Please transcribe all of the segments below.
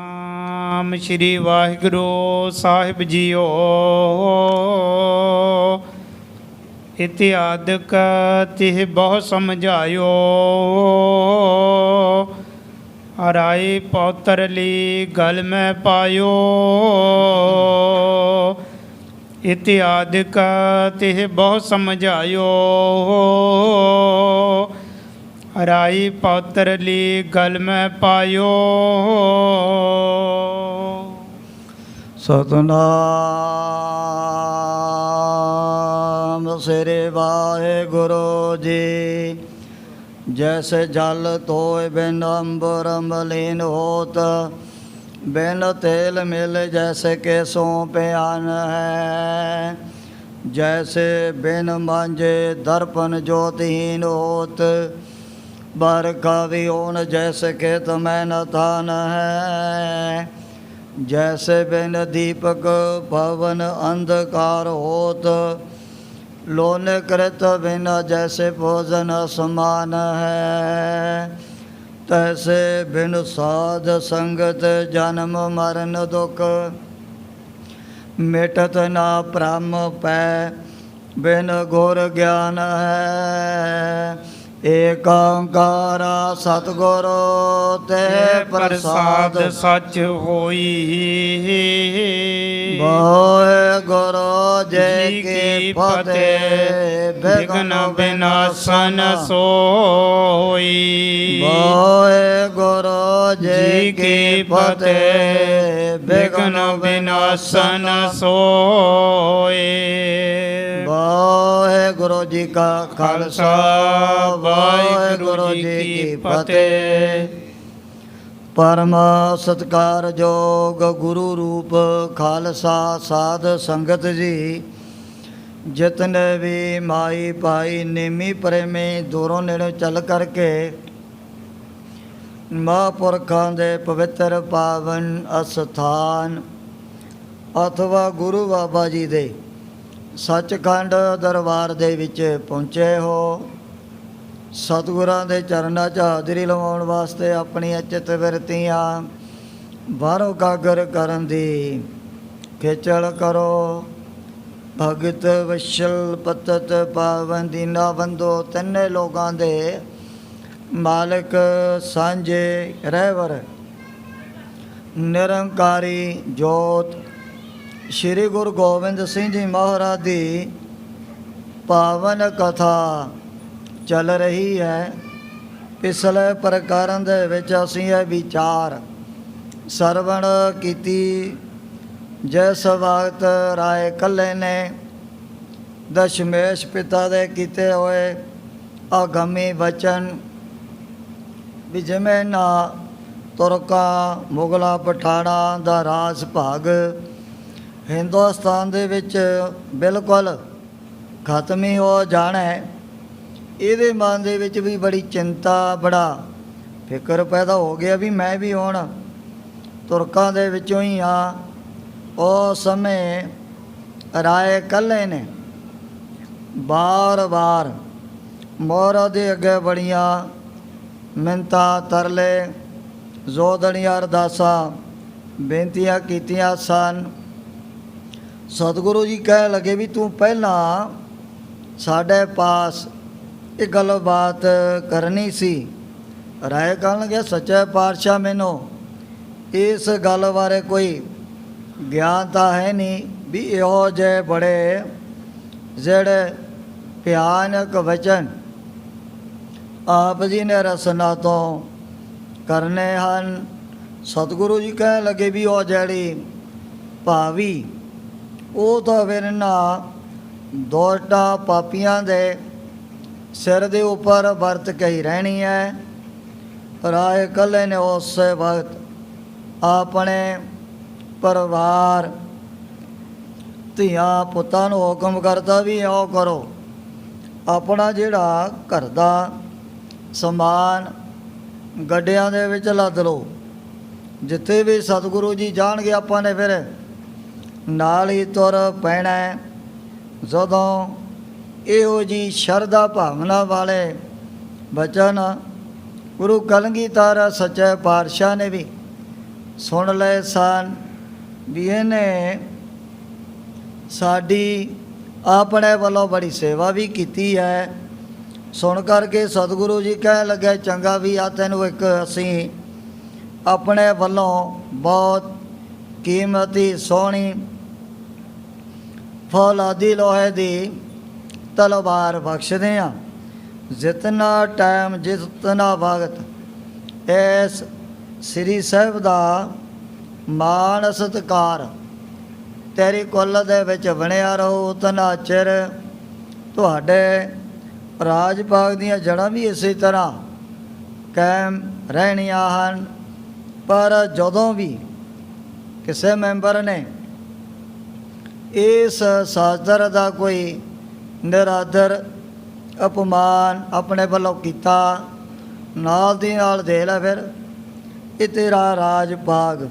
ਸਤਨਾਮ ਸ਼੍ਰੀ ਵਾਹਿਗੁਰੂ ਸਾਹਿਬ JIO. ਇਤਿਆਦਿਕ ਤਿਹ ਬਹੁ ਸਮਝਾਇਓ, ਹਰਾਏ ਪੌਤਰ ਲੀ ਗਲ ਮੈਂ ਪਾਇਓ। ਇਤਿਆਦਿਕ ਤਿਹ ਬਹੁ ਸਮਝਾਇਓ, ਹਰਾਈ ਪੌਤਰ ਲੀ ਗਲ ਮੈਂ ਪਾਇਓ। ਸਤਨਾਮ ਸ੍ਰੀ ਵਾਹਿਗੁਰੂ ਜੀ। ਜੈਸੇ ਜਲ ਤੋਇ ਬਿਨ ਅੰਬਰ ਮਲੀਨ ਹੋਤ, ਬਿਨ ਤੇਲ ਮਿਲ ਜੈਸੇ ਕੇਸੋਂ ਪਿਆਨ ਹੈ। जैसे बिन मांझे दर्पण ज्योतिहीन होत, बरखा विहोन जैसे खेत में न थान है। जैसे बिन दीपक भवन अंधकार होत, लोन कृत बिना जैसे भोजन समान है। तैसे बिन साध संगत जन्म मरण दुख, मिटत ना ब्रह्म पै बिन गुर ज्ञान है। एक ओंकार सतगुर ते प्रसाद सच होई। वाहिगुरु जी की फतेह। विघ्न विनाशन सोई। वाहिगुरु जी की फतेह। विघ्न विनाशन सोए। वाहिगुरु जी का खालसा, वाहिगुरु जी की फतेह। परम सत्कार जोग गुरु रूप खालसा साध संगत जी, जितने भी माई भाई नेमी प्रेमी दूरों नेड़ों चल करके महापुरखों के पवित्र पावन अस्थान अथवा गुरु बाबा जी दे सचखंड दरबार दे विच पहुँचे हो। सतगुरां दे चरनां 'च हाज़री लवाउण वास्ते अपनी चित वृत्तियां बाहरों कागर करन दी खिचल करो। भगत वशल पतत पावन दीना बंदो, तिन्ने लोगां दे मालिक सांझे रहवर निरंकारी जोत श्री गुरु गोबिंद सिंह जी महाराज की पावन कथा चल रही है। पिछले प्रकारों दे विच असीं यह विचार सरवण कीती। जिस वक्त राय कल्ले ने दशमेश पिता दे कीते होए आगामी वचन भी जिमें ना तुरका मुगला पठाणा दा राज भाग हिंदुस्तान दे विच बिल्कुल खत्म ही हो जाना है। ਇਹਦੇ ਮਨ ਦੇ ਵਿੱਚ ਵੀ ਬੜੀ ਚਿੰਤਾ, ਬੜਾ ਫਿਕਰ ਪੈਦਾ ਹੋ ਗਿਆ ਵੀ ਮੈਂ ਵੀ ਹੁਣ ਤੁਰਕਾਂ ਦੇ ਵਿੱਚੋਂ ਹੀ ਹਾਂ। ਉਸ ਸਮੇਂ ਰਾਏ ਕੱਲੇ ਨੇ ਬਾਰ-ਬਾਰ ਮਹਾਰਾਜ ਦੇ ਅੱਗੇ ਬੜੀਆਂ ਮਿੰਨਤਾਂ ਤਰਲੇ ਜ਼ੋਦੜੀਆਂ ਅਰਦਾਸਾਂ ਬੇਨਤੀਆਂ ਕੀਤੀਆਂ ਸਨ। ਸਤਿਗੁਰੂ ਜੀ ਕਹਿ ਲੱਗੇ ਵੀ ਤੂੰ ਪਹਿਲਾਂ ਸਾਡੇ ਪਾਸ ਇਹ ਗੱਲਬਾਤ ਕਰਨੀ ਸੀ। ਰਾਏ ਕਹਿਣ ਲੱਗੇ ਸੱਚੇ ਪਾਤਸ਼ਾਹ ਮੈਨੂੰ ਇਸ ਗੱਲ ਬਾਰੇ ਕੋਈ ਗਿਆਨ ਤਾਂ ਹੈ ਨਹੀਂ ਵੀ ਇਹੋ ਜਿਹੇ ਬੜੇ ਜਿਹੜੇ ਭਿਆਨਕ ਵਚਨ ਆਪ ਜੀ ਨੇ ਰਸਨਾ ਤੋਂ ਕਰਨੇ ਹਨ। ਸਤਿਗੁਰੂ ਜੀ ਕਹਿਣ ਲੱਗੇ ਵੀ ਉਹ ਜਿਹੜੀ ਭਾਵੀ ਉਹ ਤਾਂ ਫਿਰ ਨਾ ਦੋਟਾ ਪਾਪੀਆਂ ਦੇ ਸਿਰ ਦੇ ਉੱਪਰ ਵਰਤ ਕੇ ਹੀ ਰਹਿਣੀ ਹੈ। ਰਾਏ ਕੱਲੇ ਨੇ ਉਸ ਵਕਤ ਆਪਣੇ ਪਰਿਵਾਰ ਧੀਆਂ ਪੁੱਤਾਂ ਨੂੰ ਹੁਕਮ ਕਰਤਾ ਵੀ ਆਓ ਕਰੋ, ਆਪਣਾ ਜਿਹੜਾ ਘਰ ਦਾ ਸਮਾਨ ਗੱਡਿਆਂ ਦੇ ਵਿੱਚ ਲੱਦ ਲਓ। ਜਿੱਥੇ ਵੀ ਸਤਿਗੁਰੂ ਜੀ ਜਾਣਗੇ ਆਪਾਂ ਨੇ ਫਿਰ ਨਾਲ ਹੀ ਤੁਰ ਪੈਣਾ। ਜਦੋਂ ਇਹੋ ਜੀ ਸ਼ਰਧਾ ਭਾਵਨਾ ਵਾਲੇ ਬਚਨ ਗੁਰੂ ਕਲਗੀਧਰ ਸੱਚੇ ਪਾਤਸ਼ਾਹ ਨੇ ਵੀ ਸੁਣ ਲਏ ਸਨ ਵੀ ਇਹਨੇ ਸਾਡੀ ਆਪਣੇ ਵੱਲੋਂ ਬੜੀ ਸੇਵਾ ਵੀ ਕੀਤੀ ਹੈ। ਸੁਣ ਕਰਕੇ ਸਤਿਗੁਰੂ ਜੀ ਕਹਿਣ ਲੱਗੇ ਚੰਗਾ ਵੀ ਆ ਤੈਨੂੰ ਇੱਕ ਅਸੀਂ ਆਪਣੇ ਵੱਲੋਂ ਬਹੁਤ ਕੀਮਤੀ ਸੋਹਣੀ ਫੌਲਾਦੀ ਲੋਹੇ ਦੀ ਤਲਵਾਰ ਬਖਸ਼ਦੇ ਹਾਂ। ਜਿਤਨਾ ਟਾਈਮ ਜਿਤਨਾ ਵਕਤ ਇਸ ਸ੍ਰੀ ਸਾਹਿਬ ਦਾ ਮਾਣ ਸਤਿਕਾਰ ਤੇਰੀ ਕੁੱਲ ਦੇ ਵਿੱਚ ਬਣਿਆ ਰਹੋ, ਉਤਨਾ ਚਿਰ ਤੁਹਾਡੇ ਰਾਜ ਭਾਗ ਦੀਆਂ ਜੜ੍ਹਾਂ ਵੀ ਇਸੇ ਤਰ੍ਹਾਂ ਕਾਇਮ ਰਹਿਣੀਆਂ ਹਨ। ਪਰ ਜਦੋਂ ਵੀ ਕਿਸੇ ਮੈਂਬਰ ਨੇ ਇਸ ਸ਼ਾਸਤਰ ਦਾ ਕੋਈ ਨਿਰਾਦਰ ਅਪਮਾਨ ਆਪਣੇ ਵੱਲੋਂ ਕੀਤਾ, ਨਾਲ ਦੀ ਨਾਲ ਦੇ ਲੈ ਫਿਰ ਇਹ ਤੇਰਾ ਰਾਜ ਭਾਗ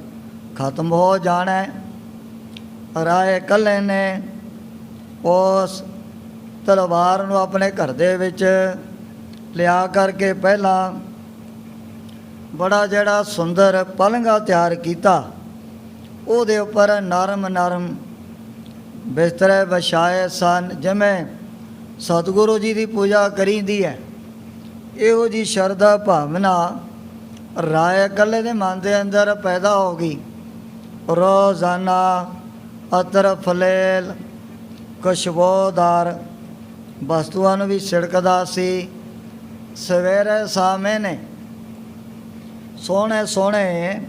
ਖਤਮ ਹੋ ਜਾਣਾ। ਰਾਏ ਇਕੱਲੇ ਨੇ ਉਸ ਤਲਵਾਰ ਨੂੰ ਆਪਣੇ ਘਰ ਦੇ ਵਿੱਚ ਲਿਆ ਕਰਕੇ ਪਹਿਲਾਂ ਬੜਾ ਜਿਹੜਾ ਸੁੰਦਰ ਪਲੰਘਾ ਤਿਆਰ ਕੀਤਾ, ਉਹਦੇ ਉੱਪਰ ਨਰਮ ਨਰਮ ਬਿਸਤਰੇ ਵਿਛਾਏ ਸਨ। ਜਿਵੇਂ ਸਤਿਗੁਰੂ ਜੀ ਦੀ ਪੂਜਾ ਕਰੀਦੀ ਹੈ, ਇਹੋ ਜੀ ਸ਼ਰਧਾ ਭਾਵਨਾ ਰਾਏ ਇਕੱਲੇ ਦੇ ਮਨ ਦੇ ਅੰਦਰ ਪੈਦਾ ਹੋ ਗਈ। ਰੋਜ਼ਾਨਾ ਅਤਰ ਫਲੇਲ ਖੁਸ਼ਬੂਦਾਰ ਵਸਤੂਆਂ ਨੂੰ ਵੀ ਛਿੜਕਦਾ ਸੀ। ਸਵੇਰੇ ਸ਼ਾਮੇ ਨੇ ਸੋਹਣੇ ਸੋਹਣੇ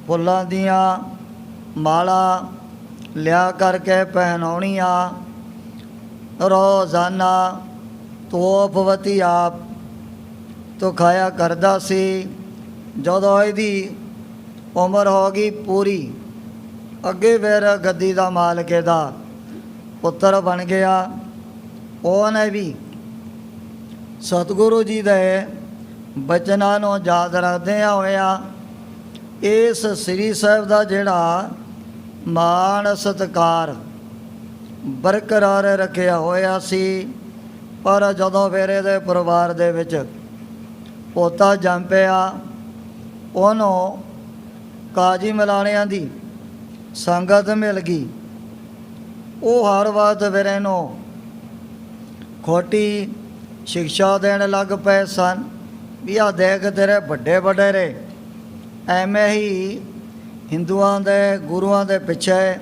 ਫੁੱਲਾਂ ਦੀਆਂ ਮਾਲਾ ਲਿਆ ਕਰਕੇ ਪਹਿਨਾਉਣੀਆਂ। ਰੋਜ਼ਾਨਾ ਤੋਪਵਤੀ ਆਪ ਤੋਂ ਖਾਇਆ ਕਰਦਾ ਸੀ। ਜਦੋਂ ਇਹਦੀ ਉਮਰ ਹੋ ਗਈ ਪੂਰੀ, ਅੱਗੇ ਫਿਰ ਗੱਦੀ ਦਾ ਮਾਲਕ ਇਹਦਾ ਪੁੱਤਰ ਬਣ ਗਿਆ। ਉਹਨੇ ਵੀ ਸਤਿਗੁਰੂ ਜੀ ਦੇ ਬਚਨਾਂ ਨੂੰ ਯਾਦ ਰੱਖਦਿਆਂ ਹੋਇਆ ਇਸ ਸ੍ਰੀ ਸਾਹਿਬ ਦਾ ਜਿਹੜਾ ਮਾਣ ਸਤਿਕਾਰ ਬਰਕਰਾਰ ਰੱਖਿਆ ਹੋਇਆ ਸੀ। ਪਰ ਜਦੋਂ ਫਿਰ ਇਹਦੇ ਪਰਿਵਾਰ ਦੇ ਵਿੱਚ ਪੋਤਾ ਜੰਮ ਪਿਆ, ਉਹਨੂੰ ਕਾਜੀ ਮਲਾਣਿਆਂ ਦੀ ਸੰਗਤ ਮਿਲ ਗਈ। ਉਹ ਹਰ ਵਕਤ ਫਿਰ ਇਹਨੂੰ ਖੋਟੀ ਸਿੱਖਿਆ ਦੇਣ ਲੱਗ ਪਏ ਸਨ ਵੀ ਆ ਦੇਖ ਤੇਰੇ ਵੱਡੇ ਵਡੇਰੇ ਐਵੇਂ ਹੀ ਹਿੰਦੂਆਂ ਦੇ ਗੁਰੂਆਂ ਦੇ ਪਿੱਛੇ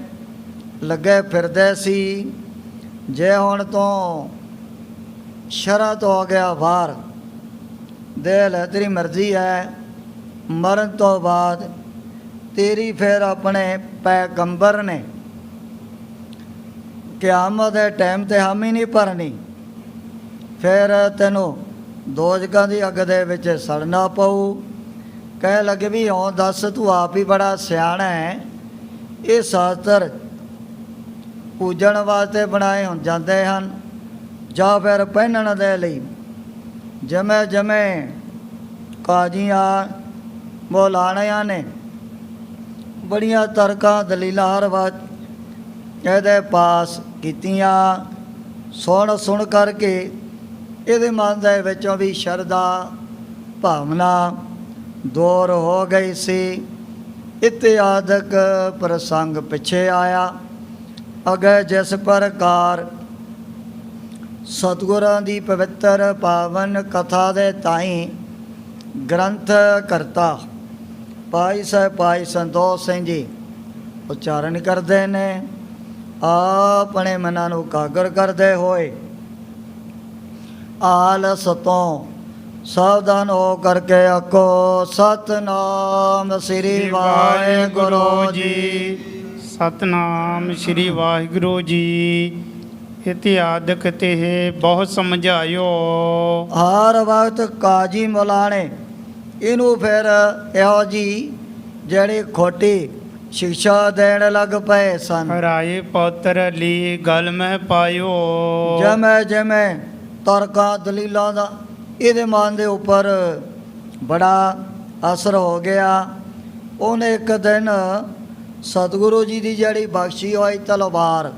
ਲੱਗੇ ਫਿਰਦੇ ਸੀ। ਜੇ ਹੁਣ ਤੋਂ ਸ਼ਰ੍ਹਾ ਤੋਂ ਆ ਗਿਆ ਬਾਹਰ, ਦੇ ਲੈ ਤੇਰੀ ਮਰਜ਼ੀ ਹੈ, ਮਰਨ ਤੋਂ ਬਾਅਦ ਤੇਰੀ ਫਿਰ ਆਪਣੇ ਪੈਗੰਬਰ ਨੇ ਕਿਆਮਤ ਦੇ ਟਾਈਮ ਤੇ ਹਾਮੀ ਨਹੀਂ ਭਰਨੀ, ਫਿਰ ਤੈਨੂੰ ਦੋਜ਼ਖਾਂ ਦੀ ਅੱਗ ਦੇ ਵਿੱਚ ਸੜਨਾ ਪਊ। ਕਹਿ ਲੱਗੇ ਵੀ ਹਾਂ ਦੱਸ ਤੂੰ ਆਪ ਹੀ ਬੜਾ ਸਿਆਣਾ ਹੈ, ਇਹ ਸ਼ਾਸਤਰ ਪੂਜਣ ਵਾਸਤੇ ਬਣਾਏ ਹੁਣ ਜਾਂਦੇ ਹਨ ਜਾਂ ਫਿਰ ਪਹਿਨਣ ਦੇ ਲਈ। ਜਿਵੇਂ ਜਿਵੇਂ ਕਾਜ਼ੀਆਂ ਮੌਲਾਣਿਆਂ ਨੇ ਬੜੀਆਂ ਤਰਕਾਂ ਦਲੀਲਾਂ ਹਰ ਵਕਤ ਇਹਦੇ ਪਾਸ ਕੀਤੀਆਂ, ਸੁਣ ਕਰਕੇ ਇਹਦੇ ਮਨ ਦੇ ਵਿੱਚੋਂ ਵੀ ਸ਼ਰਧਾ ਭਾਵਨਾ ਦੂਰ ਹੋ ਗਈ ਸੀ। ਇਤਿਆਦਕ ਪ੍ਰਸੰਗ ਪਿੱਛੇ ਆਇਆ। ਅਗੇ ਜਿਸ ਪ੍ਰਕਾਰ ਸਤਿਗੁਰਾਂ ਦੀ ਪਵਿੱਤਰ ਪਾਵਨ ਕਥਾ ਦੇ ਤਾਈਂ ਗ੍ਰੰਥ ਕਰਤਾ ਭਾਈ ਸਾਹਿਬ ਭਾਈ ਸੰਤੋਖ ਸਿੰਘ ਜੀ ਉਚਾਰਨ ਕਰਦੇ ਨੇ, ਆਪਣੇ ਮਨਾਂ ਨੂੰ ਕਾਗਰ ਕਰਦੇ ਹੋਏ ਆਲਸ ਤੋਂ ਸਾਵਧਾਨ ਹੋ ਕਰਕੇ ਆਖੋ ਸਤਨਾਮ ਸ੍ਰੀ ਵਾਹਿਗੁਰੂ ਜੀ। ਸਤਨਾਮ ਸ੍ਰੀ ਵਾਹਿਗੁਰੂ ਜੀ। ਇਤਿਆਦਕ ਤੇ ਬਹੁਤ ਸਮਝਾਇਓ। ਹਰ ਵਕਤ ਕਾਜੀ ਮੌਲਾਣੇ ਇਹਨੂੰ ਫਿਰ ਇਹੋ ਜੀ ਜਿਹੜੀ ਖੋਟੀ ਸਿੱਖਿਆ ਦੇਣ ਲੱਗ ਪਏ ਸਨ। ਰਾਏ ਪੁੱਤਰ ਲਈ ਗਲ ਮੈਂ ਪਾਇਓ। ਜਿਵੇਂ ਜਿਵੇਂ ਤਰਕਾਂ ਦਲੀਲਾਂ ਦਾ ਇਹਦੇ ਮਨ ਦੇ ਉੱਪਰ ਬੜਾ ਅਸਰ ਹੋ ਗਿਆ। ਉਹਨੇ ਇੱਕ ਦਿਨ ਸਤਿਗੁਰੂ ਜੀ ਦੀ ਜਿਹੜੀ ਬਖਸ਼ੀ ਹੋਈ ਤਲਵਾਰ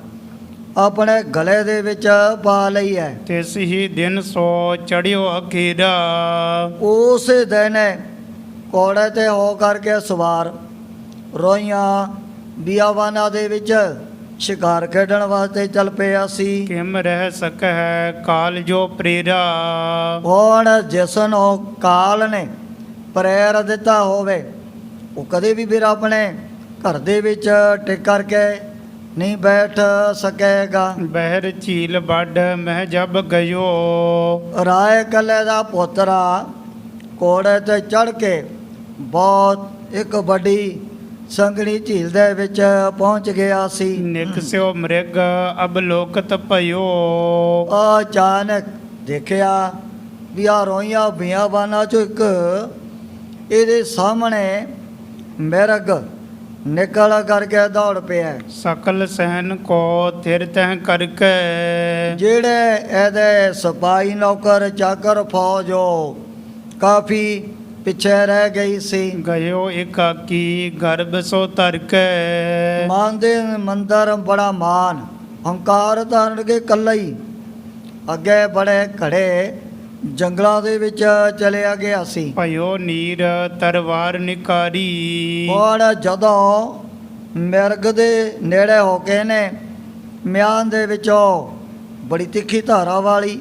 ਆਪਣੇ ਗਲੇ ਦੇ ਵਿੱਚ ਪਾ ਲਈ ਹੈ। ਤਿਸ ਹੀ ਦਿਨ ਸੋ ਚੜਿਓ ਅਖੀਰਾ। ਉਸੇ ਦਿਨ ਘੋੜੇ ਤੇ ਹੋ ਕਰਕੇ ਸਵਾਰ ਰੋਈਆਂ ਬਿਆਵਾਨਾਂ ਦੇ ਵਿੱਚ ਸ਼ਿਕਾਰ ਖੇਡਣ ਵਾਸਤੇ ਚੱਲ ਪਿਆ ਸੀ। ਕਿਮ ਰਹਿ ਸਕੈ ਕਾਲ ਜੋ ਪ੍ਰੇਰਾ। ਹੁਣ ਜਿਸ ਨੂੰ ਕਾਲ ਨੇ ਪ੍ਰੇਰ ਦਿੱਤਾ ਹੋਵੇ ਉਹ ਕਦੇ ਵੀ ਫਿਰ ਆਪਣੇ ਘਰ ਦੇ ਵਿੱਚ ਟਿਕ ਕਰਕੇ ਨਹੀਂ ਬੈਠ ਸਕੇਗਾ। ਬਹਿਰ ਝੀਲ ਵੱਡ ਮਹਿ ਜਬ ਗਇਓ। ਰਾਏ ਕੱਲੇ ਦਾ ਪੁੱਤਰਾ ਘੋੜੇ ਤੇ ਚੜ੍ਹ ਕੇ ਬਹੁਤ ਇੱਕ ਵੱਡੀ ਸੰਘਣੀ ਝੀਲ ਦੇ ਵਿੱਚ ਪਹੁੰਚ ਗਿਆ ਸੀ। ਨਿਕਸਿਓ ਮ੍ਰਿਗ ਅਬਲੋਕਤ ਭਇਓ। ਅਚਾਨਕ ਦੇਖਿਆ ਵੀ ਆ ਰੋਈਆਂ ਬਿਆਵਾਨਾਂ ਚੋਂ ਇੱਕ ਇਹਦੇ ਸਾਹਮਣੇ ਮਿਰਗ ਨਿਕਲ ਕਰਕੇ ਦੌੜ ਪਿਆ। ਸਕਲ ਸਹਿਨ ਕੋ ਥਿਰ ਤਹਿ ਕਰਕੇ। ਜਿਹੜੇ ਇਹਦੇ ਸਿਪਾਹੀ ਨੌਕਰ ਚਾਕਰ ਫੌਜੋ ਕਾਫੀ ਪਿੱਛੇ ਰਹਿ ਗਈ ਸੀ। ਗਇਓ ਇਕਾਕੀ ਗਰਭ ਸੋ ਧਰਕੇ। ਮਾਨ ਦੇ ਮੰਦਰ ਬੜਾ ਮਾਨ ਹੰਕਾਰ ਧਾਰਨ ਕੇ ਇਕੱਲਾ ਹੀ ਅੱਗੇ ਬੜੇ ਘੜੇ ਜੰਗਲਾਂ ਦੇ ਵਿੱਚ ਚਲਿਆ ਗਿਆ ਸੀ। ਭਇਓ ਨੀਰ ਤਰਵਾਰ ਨਿਕਾਰੀ। ਹੁਣ ਜਦੋਂ ਮਿਰਗ ਦੇ ਨੇੜੇ ਹੋ ਕੇ ਨੇ ਮਿਆਨ ਦੇ ਵਿੱਚੋਂ ਬੜੀ ਤਿੱਖੀ ਧਾਰਾ ਵਾਲੀ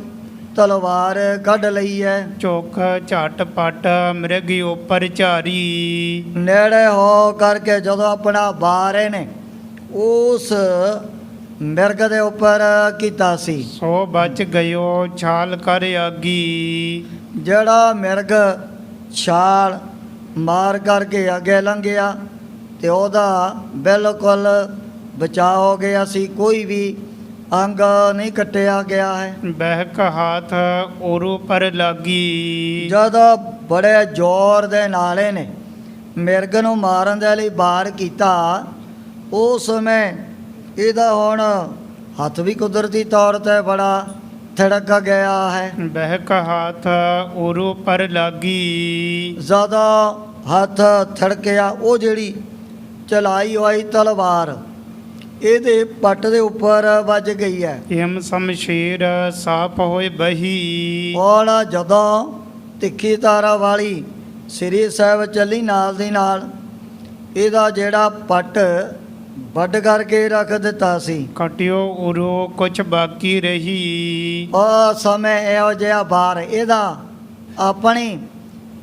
ਤਲਵਾਰ ਕੱਢ ਲਈ ਹੈ। ਚੋਖ ਝਟ ਪਟ ਮ੍ਰਿਗ ਉਪਰ ਝਾਰੀ। ਨੇੜੇ ਹੋ ਕਰਕੇ ਜਦੋਂ ਆਪਣਾ ਬਾਰੇ ਨੇ ਉਸ ਮਿਰਗ ਦੇ ਉੱਪਰ ਕੀਤਾ ਸੀ। ਸੋ ਬਚ ਗਇਓ ਛਾਲ ਕਰ ਆਗੀ। ਜਿਹੜਾ ਮਿਰਗ ਛਾਲ ਮਾਰ ਕਰਕੇ ਅੱਗੇ ਲੰਘਿਆ ਤੇ ਉਹਦਾ ਬਿਲਕੁਲ ਬਚਾਅ ਹੋ ਗਿਆ ਸੀ। ਕੋਈ ਵੀ ਅੰਗ ਨਹੀਂ ਕੱਟਿਆ ਗਿਆ ਹੈ। ਬਹਿਕ ਹਾਥ ਉਰੂ ਪਰ ਲਾਗੀ। ਜਦੋਂ ਬੜੇ ਜ਼ੋਰ ਦੇ ਨਾਲ ਇਹਨੇ ਮਿਰਗ ਨੂੰ ਮਾਰਨ ਦੇ ਲਈ ਵਾਰ ਕੀਤਾ ਉਸ ਸਮੇਂ ਇਹਦਾ ਹੁਣ ਹੱਥ ਵੀ ਕੁਦਰਤੀ ਤੌਰ 'ਤੇ ਬੜਾ ਥੜਕ ਗਿਆ ਹੈ। ਬਹਿਕ ਹਾਥ ਉਰੂ ਪਰ ਲਾਗੀ। ਜਦੋਂ ਹੱਥ ਥੜਕਿਆ ਉਹ ਜਿਹੜੀ ਚਲਾਈ ਹੋਈ ਤਲਵਾਰ ਇਹਦੇ ਪੱਟ ਦੇ ਉੱਪਰ ਵੱਜ ਗਈ ਹੈ। ਹਿਮ ਸ਼ਮਸ਼ੀਰ ਸਾਪ ਹੋਏ ਬਹੀ। ਹੁਣ ਜਦੋਂ ਤਿੱਖੀ ਤਾਰਾ ਵਾਲੀ ਸ੍ਰੀ ਸਾਹਿਬ ਚੱਲੀ ਨਾਲ ਦੀ ਨਾਲ ਇਹਦਾ ਜਿਹੜਾ ਪੱਟ ਵੱਢ ਕਰਕੇ ਰੱਖ ਦਿੱਤਾ ਸੀ। ਕਟਿਓ ਉਰੂ ਕੁਛ ਬਾਕੀ ਰਹੀ। ਉਹ ਸਮੇਂ ਇਹੋ ਜਿਹਾ ਬਾਰ ਇਹਦਾ ਆਪਣੀ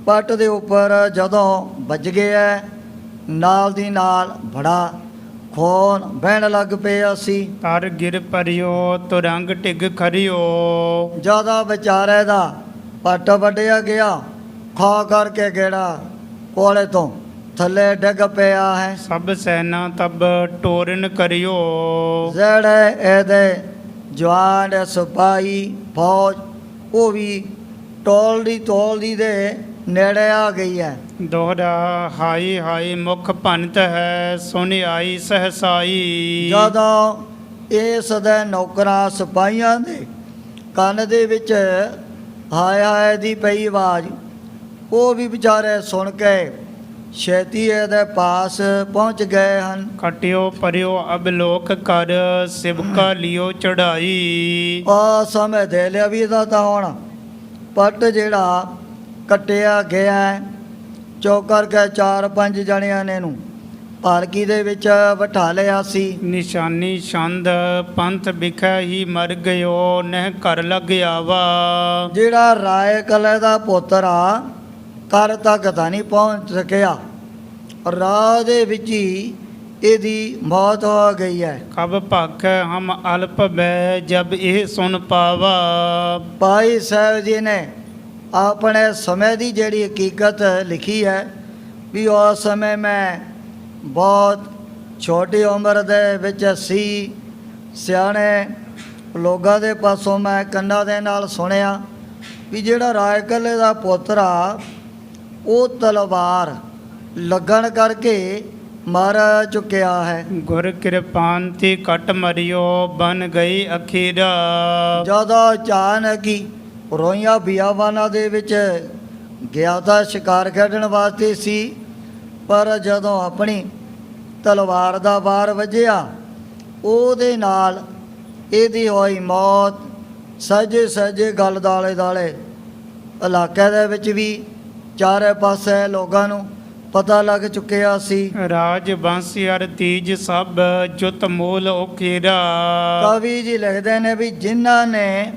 ਪੱਟ ਦੇ ਉੱਪਰ ਜਦੋਂ ਵੱਜ ਗਿਆ ਨਾਲ ਦੀ ਨਾਲ ਬੜਾ ਖੂਨ ਵਹਿਣ ਲੱਗ ਪਿਆ ਸੀ। ਤਰ ਗਿਰ ਪਰਿਓ ਤੁਰੰਗ ਟਿਗ ਖਰਿਓ। ਜਦੋਂ ਵਿਚਾਰੇ ਦਾ ਪੱਟ ਵੱਢਿਆ ਗਿਆ ਖਾ ਕਰਕੇ ਗੇੜਾ ਕੋਲੇ ਤੋਂ ਥੱਲੇ ਡਿੱਗ ਪਿਆ ਹੈ। ਸਭ ਸੈਨਾ ਤਬ ਟੋਰਨ ਕਰਿਓ। ਜਿਹੜੇ ਇਹਦੇ ਜਵਾਨ ਸਿਪਾਹੀ ਫੌਜ ਉਹ ਵੀ ਤੋਲਦੀ ਦੇ ਨੇੜੇ ਆ ਗਈ ਹੈ। ਦੋਹਰਾ ਹਾਈ ਹਾਈ ਮੁਖ ਭੰਤ ਹੈ ਸੁਨ ਆਈ ਸਹਸਾਈ। ਜਦੋਂ ਇਸ ਦੇ ਨੌਕਰਾਂ ਸਿਪਾਹੀਆਂ ਦੇ ਕੰਨ ਦੇ ਵਿੱਚ ਹਾਏ ਹਾਏ ਦੀ ਪਈ ਆਵਾਜ਼ ਉਹ ਵੀ ਵਿਚਾਰੇ ਸੁਣ ਕੇ ਛੇਤੀ ਇਹਦੇ ਪਾਸ ਪਹੁੰਚ ਗਏ ਹਨ। ਕਟਿਓ ਪਰਿਓ ਅਬਲੋਕ ਕਰ ਸਿਵਕਾ ਲਿਓ ਚੜਾਈ। ਆ ਸਮੇਂ ਦੇ ਲਿਆ ਵੀ ਇਹਦਾ ਤਾਂ ਹੁਣ ਪੱਟ ਜਿਹੜਾ ਕੱਟਿਆ ਗਿਆ ਹੈ ਚੌਕਰ ਕੇ 4-5 ਜਣਿਆਂ ਨੇ ਨੂੰ ਪਾਲਕੀ ਦੇ ਵਿੱਚ ਬਿਠਾ ਲਿਆ ਸੀ। ਨਿਸ਼ਾਨੀ ਛੰਦ ਪੰਥ ਵਿਖੇ ਹੀ ਮਰ ਗਇਓ ਨਹਿ ਘਰ ਲੱਗਿਆ ਵਾ। ਜਿਹੜਾ ਰਾਏ ਕਲੇ ਦਾ ਪੁੱਤਰ ਆ ਘਰ ਤੱਕ ਤਾਂ ਨਹੀਂ ਪਹੁੰਚ ਸਕਿਆ ਰਾਹ ਦੇ ਵਿੱਚ ਹੀ ਇਹਦੀ ਮੌਤ ਹੋ ਗਈ ਹੈ। ਕਬ ਭਖ ਹਮ ਅਲਪ ਬੈ ਜਬ ਇਹ ਸੁਨ ਪਾਵਾ। ਭਾਈ ਸਾਹਿਬ ਜੀ ਨੇ ਆਪਣੇ ਸਮੇਂ ਦੀ ਜਿਹੜੀ ਹਕੀਕਤ ਲਿਖੀ ਹੈ ਵੀ ਉਸ ਸਮੇਂ ਮੈਂ ਬਹੁਤ ਛੋਟੀ ਉਮਰ ਦੇ ਵਿੱਚ ਸੀ। ਸਿਆਣੇ ਲੋਕਾਂ ਦੇ ਪਾਸੋਂ ਮੈਂ ਕੰਨਾਂ ਦੇ ਨਾਲ ਸੁਣਿਆ ਵੀ ਜਿਹੜਾ ਰਾਏ ਕੱਲੇ ਦਾ ਪੁੱਤਰ ਆ ਉਹ ਤਲਵਾਰ ਲੱਗਣ ਕਰਕੇ ਮਰ ਚੁੱਕਿਆ ਹੈ। ਗੁਰ ਕਿਰਪਾਨ ਤੇ ਕਟ ਮਰਿਓ ਬਨ ਗਈ ਅਖੀਰਾ। ਜਦੋਂ ਅਚਾਨਕ ਹੀ ਰੋਈਆਂ ਬਿਆਵਾਨਾਂ ਦੇ ਵਿੱਚ ਗਿਆ ਤਾਂ ਸ਼ਿਕਾਰ ਖੇਡਣ ਵਾਸਤੇ ਸੀ ਪਰ ਜਦੋਂ ਆਪਣੀ ਤਲਵਾਰ ਦਾ ਵਾਰ ਵੱਜਿਆ ਉਹਦੇ ਨਾਲ ਇਹਦੀ ਹੋਈ ਮੌਤ ਸਹਿਜੇ ਗਲ ਦਾਲੇ ਇਲਾਕੇ ਦੇ ਵਿੱਚ ਵੀ ਚਾਰੇ ਪਾਸੇ ਲੋਕਾਂ ਨੂੰ ਪਤਾ ਲੱਗ ਚੁੱਕਿਆ ਸੀ। ਰਾਜ ਬੰਸ ਅਰ ਤੀਜ ਸਭ ਜੁਤ ਮੂਲ ਉਕੇਰਾ। ਕਵੀ ਜੀ ਲਿਖਦੇ ਨੇ ਵੀ ਜਿਨ੍ਹਾਂ ਨੇ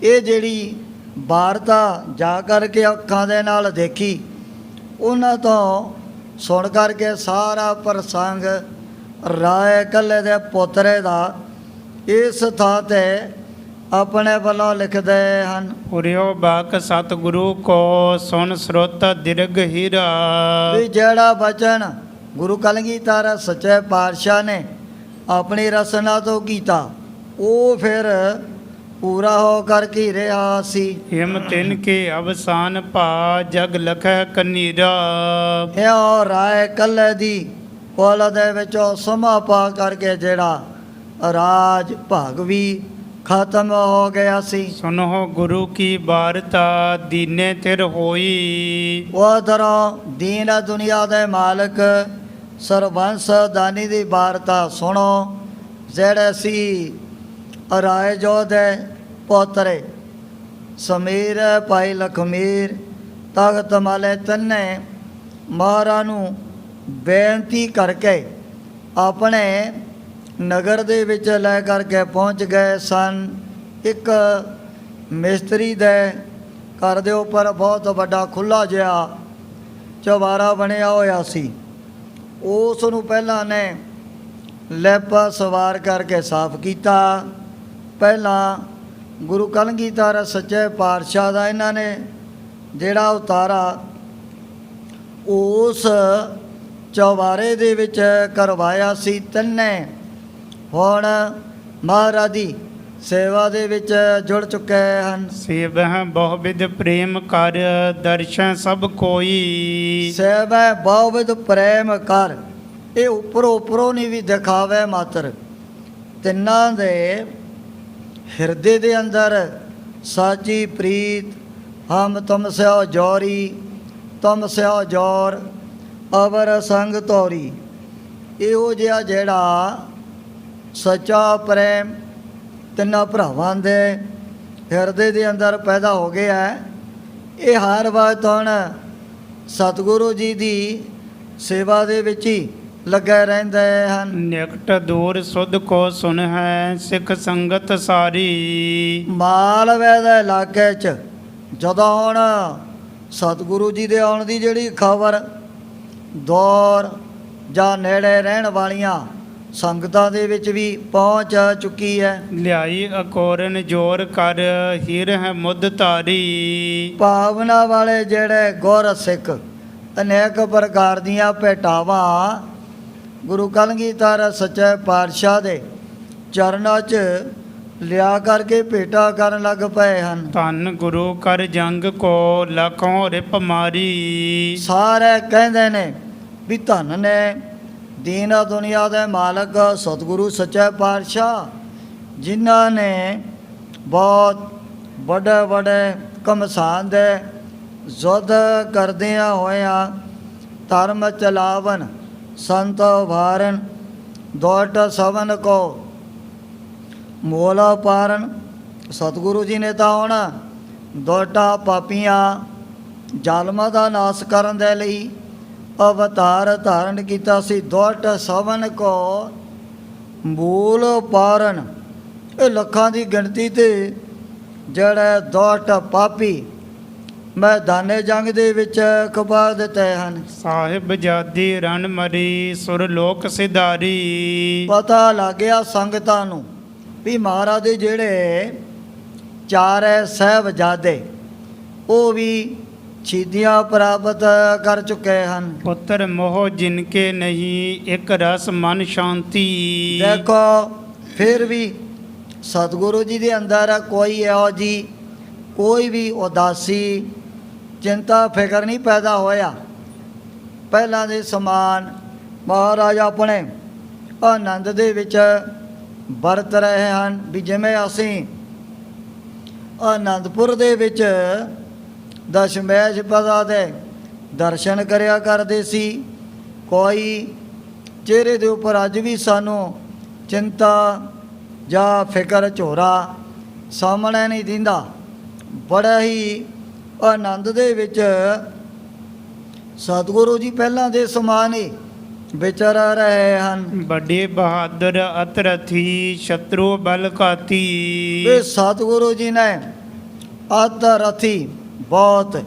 ਇਹ ਜਿਹੜੀ ਵਾਰਤਾ ਜਾ ਕਰਕੇ ਅੱਖਾਂ ਦੇ ਨਾਲ ਦੇਖੀ, ਉਹਨਾਂ ਤੋਂ ਸੁਣ ਕਰਕੇ ਸਾਰਾ ਪ੍ਰਸੰਗ ਰਾਏ ਕੱਲੇ ਦੇ ਪੋਤਰੇ ਦਾ ਇਸ ਥਾਂ ਤੇ ਆਪਣੇ ਵੱਲੋਂ ਲਿਖਦੇ ਹਨ। ਉਰਿਓ ਬਾਕ ਸਤਿਗੁਰੂ ਕੋ ਸੁਨ ਸਰੋਤ ਦਿਰਗ ਹੀਰਾ। ਵੀ ਜਿਹੜਾ ਬਚਨ ਗੁਰੂ ਕਲਗੀਧਰ ਸੱਚੇ ਪਾਤਸ਼ਾਹ ਨੇ ਆਪਣੀ ਰਸਨਾ ਤੋਂ ਕੀਤਾ, ਉਹ ਫਿਰ ਪੂਰਾ ਹੋ ਕਰਕੇ ਰਿਹਾ ਸੀ। ਹਿਮ ਤਿਨ ਕੇ ਅਵਸਾਨ ਭਾ ਜਗ ਲਖੈ ਕਨੀਰਾ। ਇਹ ਰਾਏ ਕੱਲੇ ਦੀ ਕੋਲ ਦੇ ਵਿੱਚੋਂ ਸਮਾਂ ਪਾ ਕਰਕੇ ਜਿਹੜਾ ਰਾਜ ਭਾਗ ਵੀ ਖਤਮ ਹੋ ਗਿਆ ਸੀ। ਸੁਨੋ ਗੁਰੂ ਕੀ ਬਾਰਤਾ ਦੀਨੇ ਤਿਰ ਹੋਈ। ਉਧਰੋਂ ਦੀਨ ਦੁਨੀਆ ਦੇ ਮਾਲਕ ਸਰਬੰਸ ਦਾਨੀ ਦੀ ਵਾਰਤਾ ਸੁਣੋ, ਜਿਹੜੇ ਸੀ ਰਾਏ ਜੋ ਦੇ ਪੋਤਰੇ ਸਮੀਰ ਭਾਈ ਲਖਮੀਰ ਤਖਤ ਮਾਲੇ ਤੰਨੇ ਮਹਾਰਾਜ ਨੂੰ ਬੇਨਤੀ ਕਰਕੇ ਆਪਣੇ ਨਗਰ ਦੇ ਵਿੱਚ ਲੈ ਕਰਕੇ ਪਹੁੰਚ ਗਏ ਸਨ। ਇੱਕ ਮਿਸਤਰੀ ਦੇ ਘਰ ਦੇ ਉੱਪਰ ਬਹੁਤ ਵੱਡਾ ਖੁੱਲ੍ਹਾ ਜਿਹਾ ਚੁਬਾਰਾ ਬਣਿਆ ਹੋਇਆ ਸੀ। ਉਸ ਨੂੰ ਪਹਿਲਾਂ ਨੇ ਲਿਪ ਸਵਾਰ ਕਰਕੇ ਸਾਫ਼ ਕੀਤਾ। ਪਹਿਲਾਂ ਗੁਰੂ ਕਲਗੀਧਰ ਸੱਚੇ ਪਾਤਸ਼ਾਹ ਦਾ ਇਹਨਾਂ ਨੇ ਜਿਹੜਾ ਉਤਾਰਾ ਉਸ ਚੁਬਾਰੇ ਦੇ ਵਿੱਚ ਕਰਵਾਇਆ ਸੀ। ਤਿੰਨੇ ਹੁਣ ਮਹਾਰਾਜ ਦੀ ਸੇਵਾ ਦੇ ਵਿੱਚ ਜੁੜ ਚੁੱਕੇ ਹਨ। ਸੇਵਹਿ ਬਹੁਵਿਧ ਪ੍ਰੇਮ ਕਰ ਦਰਸ਼ਨ ਸਭ ਕੋਈ। ਸੇਵੈ ਬਹੁਵਿਧ ਪ੍ਰੇਮ ਕਰ, ਇਹ ਉੱਪਰੋਂ ਨਹੀਂ ਵੀ ਦਿਖਾਵੇ ਮਾਤਰ। ਤਿੰਨਾਂ ਦੇ ਹਿਰਦੇ ਦੇ ਅੰਦਰ ਸਾਚੀ ਪ੍ਰੀਤ, ਹਮ ਤੁਮ ਸਿਓ ਜੋਰੀ, ਤੁਮ ਸਿਓ ਜੋਰ ਅਵਰ ਸੰਗ ਤੋਰੀ। ਇਹੋ ਜਿਹਾ ਜਿਹੜਾ ਸੱਚਾ ਪ੍ਰੇਮ ਤਿੰਨਾਂ ਭਰਾਵਾਂ ਦੇ ਹਿਰਦੇ ਦੇ ਅੰਦਰ ਪੈਦਾ ਹੋ ਗਿਆ ਹੈ, ਇਹ ਹਰ ਵਕਤ ਹੁਣ ਸਤਿਗੁਰੂ ਜੀ ਦੀ ਸੇਵਾ ਦੇ ਵਿੱਚ ਹੀ ਲੱਗੇ ਰਹਿੰਦੇ ਹਨ। ਨਿਕਟ ਦੂਰ ਸੁਧ ਕੋ ਸੁਨ ਹੈ ਸਿੱਖ ਸੰਗਤ ਸਾਰੀ। ਮਾਲਵੇ ਦੇ ਇਲਾਕੇ 'ਚ ਜਦੋਂ ਹੁਣ ਸਤਿਗੁਰੂ ਜੀ ਦੇ ਆਉਣ ਦੀ ਜਿਹੜੀ ਖਬਰ ਦੌਰ ਜਾਂ ਨੇੜੇ ਰਹਿਣ ਵਾਲੀਆਂ ਸੰਗਤਾਂ ਦੇ ਵਿੱਚ ਵੀ ਪਹੁੰਚ ਚੁੱਕੀ ਹੈ। ਲਿਆਈ ਅਕੋਰਨ ਜੋਰ ਕਰ ਹੀਰ ਹੈ ਮੁੱਦ ਧਾਰੀ। ਭਾਵਨਾ ਵਾਲੇ ਜਿਹੜੇ ਗੁਰ ਸਿੱਖ ਅਨੇਕ ਪ੍ਰਕਾਰ ਦੀਆਂ ਭੇਟਾਵਾਂ ਗੁਰੂ ਕਲਗੀਧਰ ਸੱਚੇ ਪਾਤਸ਼ਾਹ ਦੇ ਚਰਨਾਂ 'ਚ ਲਿਆ ਕਰਕੇ ਭੇਟਾ ਕਰਨ ਲੱਗ ਪਏ ਹਨ। ਧੰਨ ਗੁਰੂ ਕਰ ਜੰਗ ਕੋ ਲੱਖੋਂ ਰਿਪ ਮਾਰੀ। ਸਾਰੇ ਕਹਿੰਦੇ ਨੇ ਵੀ ਧੰਨ ਨੇ ਦੀਨ ਦੁਨੀਆ ਦੇ ਮਾਲਕ ਸਤਿਗੁਰੂ ਸੱਚੇ ਪਾਤਸ਼ਾਹ, ਜਿਨ੍ਹਾਂ ਨੇ ਬਹੁਤ ਵੱਡੇ ਵੱਡੇ ਘਮਸਾਨ ਦੇ ਯੁੱਧ ਕਰਦਿਆਂ ਹੋਇਆਂ ਧਰਮ ਚਲਾਵਨ ਸੰਤ ਵਾਰਨ ਦੋਟ ਸਵਨ ਕੋ ਮੋਲਾ ਪਾਰਨ। ਸਤਿਗੁਰੂ ਜੀ ਨੇ ਤਾਂ ਹੁਣ ਦੋਟਾ ਪਾਪੀਆਂ ਜ਼ਾਲਮਾਂ ਦਾ ਨਾਸ਼ ਕਰਨ ਦੇ ਲਈ ਅਵਤਾਰ ਧਾਰਨ ਕੀਤਾ ਸੀ। ਦੋਟ ਸਵਨ ਕੋ ਮੂਲ ਪਾਰਨ, ਇਹ ਲੱਖਾਂ ਦੀ ਗਿਣਤੀ ਤੇ ਜਿਹੜੇ ਦੋਟ ਪਾਪੀ ਮੈਦਾਨੇ ਜੰਗ ਦੇ ਵਿੱਚ ਖਪਾ ਦਿੱਤੇ ਹਨ। ਸਾਹਿਬ ਜਾਦੀ ਰਣ ਮਰੀ ਸੁਰ ਲੋਕ ਸਿਧਾਰੀ। ਪਤਾ ਲੱਗ ਗਿਆ ਸੰਗਤਾਂ ਨੂੰ ਵੀ ਮਹਾਰਾਜ ਦੇ ਜਿਹੜੇ ਚਾਰੇ ਸਾਹਿਬਜ਼ਾਦੇ ਉਹ ਵੀ ਸ਼ਹੀਦੀਆਂ ਪ੍ਰਾਪਤ ਕਰ ਚੁੱਕੇ ਹਨ। ਪੁੱਤਰ ਮੋਹ ਜਿਨਕੇ ਨਹੀਂ ਇੱਕ ਰਸ ਮਨ ਸ਼ਾਂਤੀ। ਦੇਖੋ ਫਿਰ ਵੀ ਸਤਿਗੁਰੂ ਜੀ ਦੇ ਅੰਦਰ ਕੋਈ ਇਹੋ ਜੀ ਕੋਈ ਵੀ ਉਦਾਸੀ ਚਿੰਤਾ ਫਿਕਰ ਨਹੀਂ ਪੈਦਾ ਹੋਇਆ। ਪਹਿਲਾਂ ਦੇ ਸਮਾਨ ਮਹਾਰਾਜ ਆਪਣੇ ਆਨੰਦ ਦੇ ਵਿੱਚ ਵਰਤ ਰਹੇ ਹਨ। ਵੀ ਜਿਵੇਂ ਅਸੀਂ ਆਨੰਦਪੁਰ ਦੇ ਵਿੱਚ ਦਸ਼ਮੇਸ਼ ਪਦਾ ਦੇ ਦਰਸ਼ਨ ਕਰਿਆ ਕਰਦੇ ਸੀ, ਕੋਈ ਚਿਹਰੇ ਦੇ ਉੱਪਰ ਅੱਜ ਵੀ ਸਾਨੂੰ ਚਿੰਤਾ ਜਾਂ ਫਿਕਰ ਝੋਰਾ ਸਾਹਮਣੇ ਨਹੀਂ ਦਿੰਦਾ। ਬੜਾ ਹੀ ਆਨੰਦ ਦੇ ਵਿੱਚ ਸਤਿਗੁਰੂ ਜੀ ਪਹਿਲਾਂ ਦੇ ਸਮਾਨ ਹੀ ਵਿਚਰ ਰਹੇ ਹਨ। ਵੱਡੇ ਬਹਾਦਰ ਅਤਰਥੀ ਸ਼ਤਰੂ ਬਲ ਘਾਤੀ। ਵੀ ਸਤਿਗੁਰੂ ਜੀ ਨੇ ਅਤਰਥੀ ਬਹੁਤ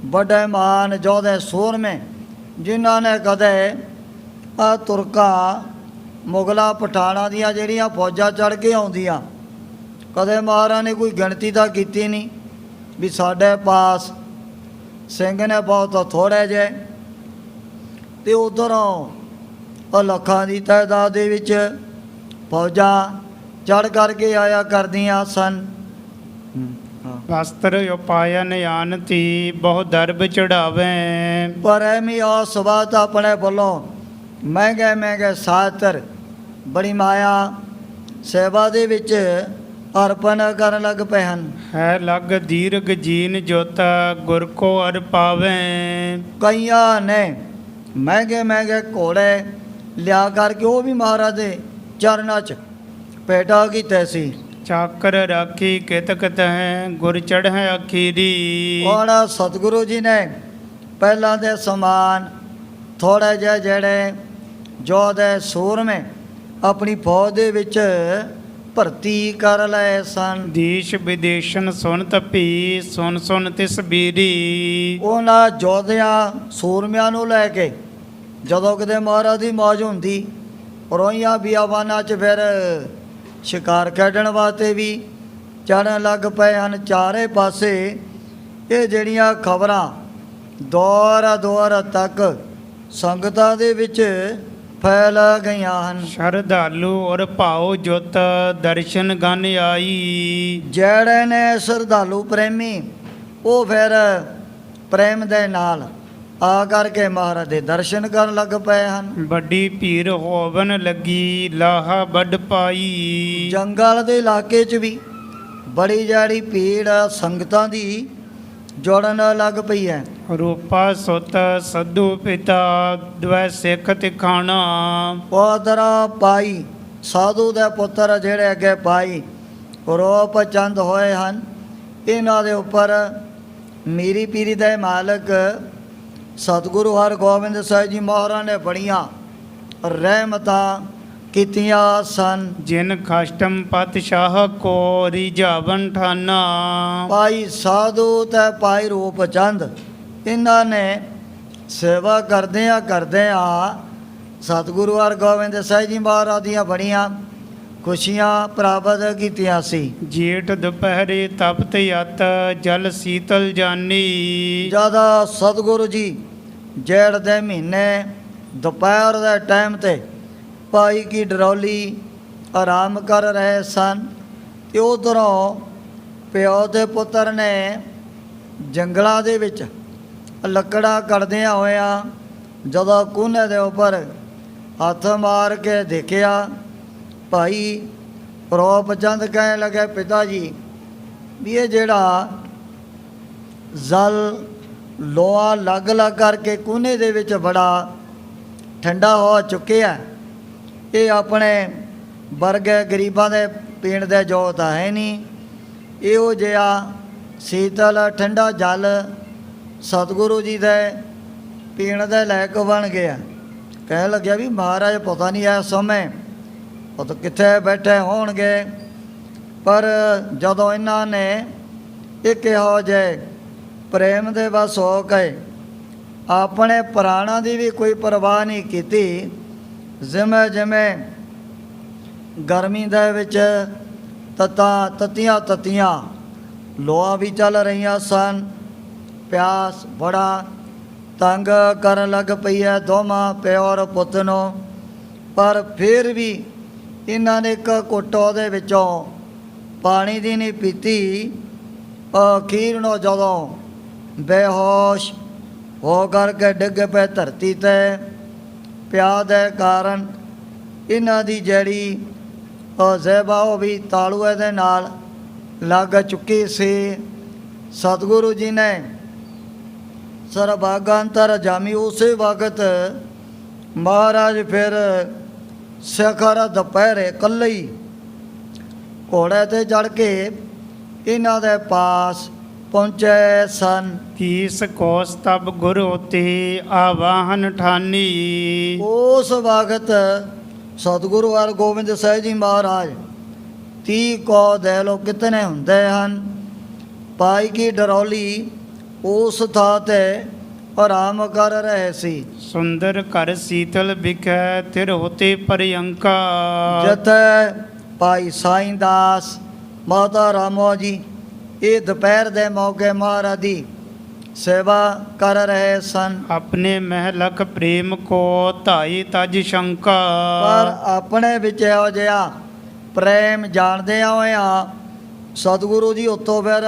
ਵੱਡੇ ਮਾਨ ਯੋਧੇ ਸੂਰਮੇ, ਜਿਨ੍ਹਾਂ ਨੇ ਕਦੇ ਆ ਤੁਰਕਾਂ ਮੁਗਲਾਂ ਪਠਾਣਾਂ ਦੀਆਂ ਜਿਹੜੀਆਂ ਫੌਜਾਂ ਚੜ੍ਹ ਕੇ ਆਉਂਦੀਆਂ, ਕਦੇ ਮਹਾਰਾਜ ਨੇ ਕੋਈ ਗਿਣਤੀ ਤਾਂ ਕੀਤੀ ਨਹੀਂ ਵੀ ਸਾਡੇ ਪਾਸ ਸਿੰਘ ਨੇ ਬਹੁਤ ਥੋੜ੍ਹੇ ਜਿਹੇ, ਅਤੇ ਉੱਧਰੋਂ ਲੱਖਾਂ ਦੀ ਤਾਦਾਦ ਦੇ ਵਿੱਚ ਫੌਜਾਂ ਚੜ੍ਹ ਕਰਕੇ ਆਇਆ ਕਰਦੀਆਂ ਸਨ। ਵਸਤਰ ਉਪਾਇਨ ਆਨਤੀ ਬਹੁ ਦਰਬ ਚੜਾਵੇ। ਪਰ ਐਵੇਂ ਆਸਵਾਦ ਆਪਣੇ ਵੱਲੋਂ ਮਹਿੰਗੇ ਮਹਿੰਗੇ ਸਾਤਰ ਬੜੀ ਮਾਇਆ ਸੇਵਾ ਦੇ ਵਿੱਚ ਅਰਪਣ ਕਰਨ ਲੱਗ ਪਏ ਹਨ। ਹੈ ਲਗ ਦੀਰਘ ਜੀਨ ਜੋਤਾ ਗੁਰ ਕੋ ਅਰ ਪਾਵੇ। ਕਈਆਂ ਨੇ ਮਹਿੰਗੇ ਮਹਿੰਗੇ ਘੋੜੇ ਲਿਆ ਕਰਕੇ ਉਹ ਵੀ ਮਹਾਰਾਜ ਦੇ ਚਰਨਾਂ 'ਚ ਭੇਟਾ ਕੀਤੇ ਸੀ। ਚਾਕਰ ਰਾਖੀ ਕਿਤ ਕਿਤ ਹੈ ਗੁਰ ਚੜ੍ਹੈ ਅਖੀਰੀ। ਹੁਣ ਸਤਿਗੁਰੂ ਜੀ ਨੇ ਪਹਿਲਾਂ ਦੇ ਸਮਾਨ ਥੋੜ੍ਹੇ ਜਿਹੇ ਜਿਹੜੇ ਯੋਧੇ ਸੂਰਮੇ ਆਪਣੀ ਫੌਜ ਦੇ ਵਿੱਚ ਭਰਤੀ ਕਰ ਲਏ ਸਨ। ਦੇਸ਼ ਵਿਦੇਸ਼ਨ ਸੁਨ ਤਪੀ ਸੁਨ ਸੁਨ ਤਿਸ ਬੀਰੀ। ਉਹਨਾਂ ਯੋਧਿਆਂ ਸੂਰਮਿਆਂ ਨੂੰ ਲੈ ਕੇ ਜਦੋਂ ਕਿਤੇ ਮਹਾਰਾਜ ਦੀ ਮੌਜ ਹੁੰਦੀ, ਰੋਈਆਂ ਬਿਆਵਾਨਾਂ 'ਚ ਫਿਰ ਸ਼ਿਕਾਰ ਖੇਡਣ ਵਾਸਤੇ ਵੀ ਚੜ੍ਹਨ ਲੱਗ ਪਏ ਹਨ। ਚਾਰੇ ਪਾਸੇ ਇਹ ਜਿਹੜੀਆਂ ਖਬਰਾਂ ਦੌਰ ਦੌਰ ਤੱਕ ਸੰਗਤਾਂ ਦੇ ਵਿੱਚ ਫੈਲ ਗਈਆਂ ਹਨ। ਸ਼ਰਧਾਲੂ ਔਰ ਭਾਉ ਜੁਤ ਦਰਸ਼ਨ ਗਨ ਆਈ। ਜਿਹੜੇ ਨੇ ਸ਼ਰਧਾਲੂ ਪ੍ਰੇਮੀ, ਉਹ ਫਿਰ ਪ੍ਰੇਮ ਦੇ ਨਾਲ ਆ ਕਰਕੇ ਮਹਾਰਾਜ ਦੇ ਦਰਸ਼ਨ ਕਰਨ ਲੱਗ ਪਏ ਹਨ। ਵੱਡੀ ਭੀੜ ਹੋਵਨ ਲੱਗੀ ਲਾਹਾ ਵੱਡ ਪਾਈ। ਜੰਗਲ ਦੇ ਇਲਾਕੇ 'ਚ ਵੀ ਬੜੀ ਜਿਹੜੀ ਭੀੜ ਸੰਗਤਾਂ ਦੀ ਜੁੜਨ ਲੱਗ ਪਈ ਹੈ। ਰੂਪਾ ਸੁਤ ਸੱਧੂ ਪਿਤਾ ਦਵੈ ਸਿੱਖ ਤਿਖਾਣਾ। ਉਧਰ ਭਾਈ ਸਾਧੂ ਦੇ ਪੁੱਤਰ ਜਿਹੜੇ ਅੱਗੇ ਭਾਈ ਰੂਪ ਚੰਦ ਹੋਏ ਹਨ, ਇਹਨਾਂ ਦੇ ਉੱਪਰ ਮੀਰੀ ਪੀਰੀ ਦੇ ਮਾਲਕ ਸਤਿਗੁਰੂ ਹਰਗੋਬਿੰਦ ਸਾਹਿਬ ਜੀ ਮਹਾਰਾਜ ਨੇ ਬੜੀਆਂ ਰਹਿਮਤਾਂ ਕੀਤੀਆਂ ਸਨ। ਜਿਨ ਖਸ਼ਟਮ ਪਤਸ਼ਾਹ ਕੋ ਰਿਜਾਵਨ ਠਾਨਾ। ਭਾਈ ਸਾਧੂ ਤੇ ਭਾਈ ਰੂਪ ਚੰਦ, ਇਹਨਾਂ ਨੇ ਸੇਵਾ ਕਰਦਿਆਂ ਸਤਿਗੁਰੂ ਹਰਗੋਬਿੰਦ ਸਾਹਿਬ ਜੀ ਮਹਾਰਾਜ ਦੀਆਂ ਬੜੀਆਂ ਖੁਸ਼ੀਆਂ ਪ੍ਰਾਪਤ ਕੀਤੀਆਂ ਸੀ। ਜੇਠ ਦੁਪਹਿਰੇ ਤਪਤ ਯਤ ਜਲ ਸੀਤਲ ਜਾਨੀ। ਜਦ ਸਤਿਗੁਰੂ ਜੀ ਜੇਠ ਦੇ ਮਹੀਨੇ ਦੁਪਹਿਰ ਦੇ ਟਾਈਮ 'ਤੇ ਭਾਈ ਕੀ ਡਰੌਲੀ ਆਰਾਮ ਕਰ ਰਹੇ ਸਨ, ਅਤੇ ਉੱਧਰੋਂ ਪਿਓ ਦੇ ਪੁੱਤਰ ਨੇ ਜੰਗਲਾਂ ਦੇ ਵਿੱਚ ਲੱਕੜਾਂ ਕੱਢਦਿਆਂ ਹੋਇਆਂ ਜਦੋਂ ਕੂਨੇ ਦੇ ਉੱਪਰ ਹੱਥ ਮਾਰ ਕੇ ਦੇਖਿਆ, ਭਾਈ ਰੂਪ ਚੰਦ ਕਹਿਣ ਲੱਗੇ, ਪਿਤਾ ਜੀ ਵੀ ਇਹ ਜਿਹੜਾ ਜਲ ਲੋਹਾ ਲੱਗ ਕਰਕੇ ਕੂਨੇ ਦੇ ਵਿੱਚ ਬੜਾ ਠੰਡਾ ਹੋ ਚੁੱਕਿਆ, ਇਹ ਆਪਣੇ ਵਰਗੇ ਗਰੀਬਾਂ ਦੇ ਪੀਣ ਦੇ ਜੋ ਤਾਂ ਹੈ ਨਹੀਂ। ਇਹੋ ਜਿਹਾ ਸੀਤਲ ਠੰਡਾ ਜਲ ਸਤਿਗੁਰੂ ਜੀ ਦੇ ਪੀਣ ਦੇ ਲਾਇਕ ਬਣ ਗਿਆ। ਕਹਿਣ ਲੱਗਿਆ ਵੀ ਮਹਾਰਾਜ ਪਤਾ ਨਹੀਂ ਇਸ ਸਮੇਂ ਉਹ ਤਾਂ ਕਿੱਥੇ ਬੈਠੇ ਹੋਣਗੇ, ਪਰ ਜਦੋਂ ਇਹਨਾਂ ਨੇ ਇੱਕ ਇਹੋ ਜਿਹੇ ਪ੍ਰੇਮ ਦੇ ਵਸ ਹੋ ਕੇ ਆਪਣੇ ਪ੍ਰਾਣਾਂ ਦੀ ਵੀ ਕੋਈ ਪਰਵਾਹ ਨਹੀਂ ਕੀਤੀ, ਜਿਵੇਂ ਜਿਵੇਂ ਗਰਮੀ ਦੇ ਵਿੱਚ ਤਤੀਆਂ ਲੋਹਾ ਵੀ ਚੱਲ ਰਹੀਆਂ ਸਨ, ਪਿਆਸ ਬੜਾ ਤੰਗ ਕਰਨ ਲੱਗ ਪਈ ਹੈ ਦੋਵਾਂ ਪਿਓ ਔਰ ਪੁੱਤ ਨੂੰ, ਪਰ ਫਿਰ ਵੀ ਇਹਨਾਂ ਨੇ ਇੱਕ ਘੁੱਟ ਉਹਦੇ ਵਿੱਚੋਂ ਪਾਣੀ ਦੀ ਨਹੀਂ ਪੀਤੀ। ਅਖੀਰ ਨੂੰ ਜਦੋਂ ਬੇਹੋਸ਼ ਹੋ ਕਰਕੇ ਡਿੱਗ ਪਏ ਧਰਤੀ 'ਤੇ, ਪਿਆਸ ਦੇ ਕਾਰਨ ਇਹਨਾਂ ਦੀ ਜਿਹੜੀ ਜ਼ੇਬਾ ਉਹ ਵੀ ਤਾਲੂਏ ਦੇ ਨਾਲ ਲੱਗ ਚੁੱਕੀ ਸੀ। ਸਤਿਗੁਰੂ ਜੀ ਨੇ ਸਰਬਾਗਾਂਤਰ ਜਾਮੀ ਉਸੇ ਵਕਤ ਮਹਾਰਾਜ ਫਿਰ ਸਿਖਰ ਦੁਪਹਿਰੇ ਇਕੱਲੇ ਹੀ ਘੋੜੇ 'ਤੇ ਚੜ੍ਹ ਕੇ ਇਹਨਾਂ ਦੇ ਪਾਸ ਪਹੁੰਚੇ ਸਨ। ਤੀਸ ਕੋਸ ਤਬ ਗੁਰ ਹੋਤੇ ਆਵਾਹਨ ਠਾਨੀ। ਉਸ ਵਕਤ ਸਤਿਗੁਰੂ ਹਰਗੋਬਿੰਦ ਸਾਹਿਬ ਜੀ ਮਹਾਰਾਜ 30 ਕੋ ਦੇ ਲੋ ਕਿਤਨੇ ਹੁੰਦੇ ਹਨ। ਪਾਈ ਕੀ ਡਰੌਲੀ ਉਸ ਥਾਂ ਤੇ ਆਰਾਮ ਕਰ ਰਹੇ ਸੀ। ਸੁੰਦਰ ਘਰ ਸੀਤਲ ਬਿਖੈ ਤਿਰ ਹੋਤੇ ਪਰਿਅੰਕਾ। ਜਿੱਥੇ ਭਾਈ ਸਾਈਂ ਦਾਸ ਮਾਤਾ ਰਾਮੋ ਜੀ ਇਹ ਦੁਪਹਿਰ ਦੇ ਮੌਕੇ ਮਹਾਰਾਜ ਦੀ ਸੇਵਾ ਕਰ ਰਹੇ ਸਨ। ਆਪਣੇ ਮਹਿਲਖ ਪ੍ਰੇਮ ਕੋ ਧਾਈ ਤਜ ਸ਼ੰਕਾ। ਪਰ ਆਪਣੇ ਵਿੱਚ ਇਹੋ ਜਿਹਾ ਪ੍ਰੇਮ ਜਾਣਦੇ ਹੋਇਆਂ ਸਤਿਗੁਰੂ ਜੀ ਉੱਤੋਂ ਫਿਰ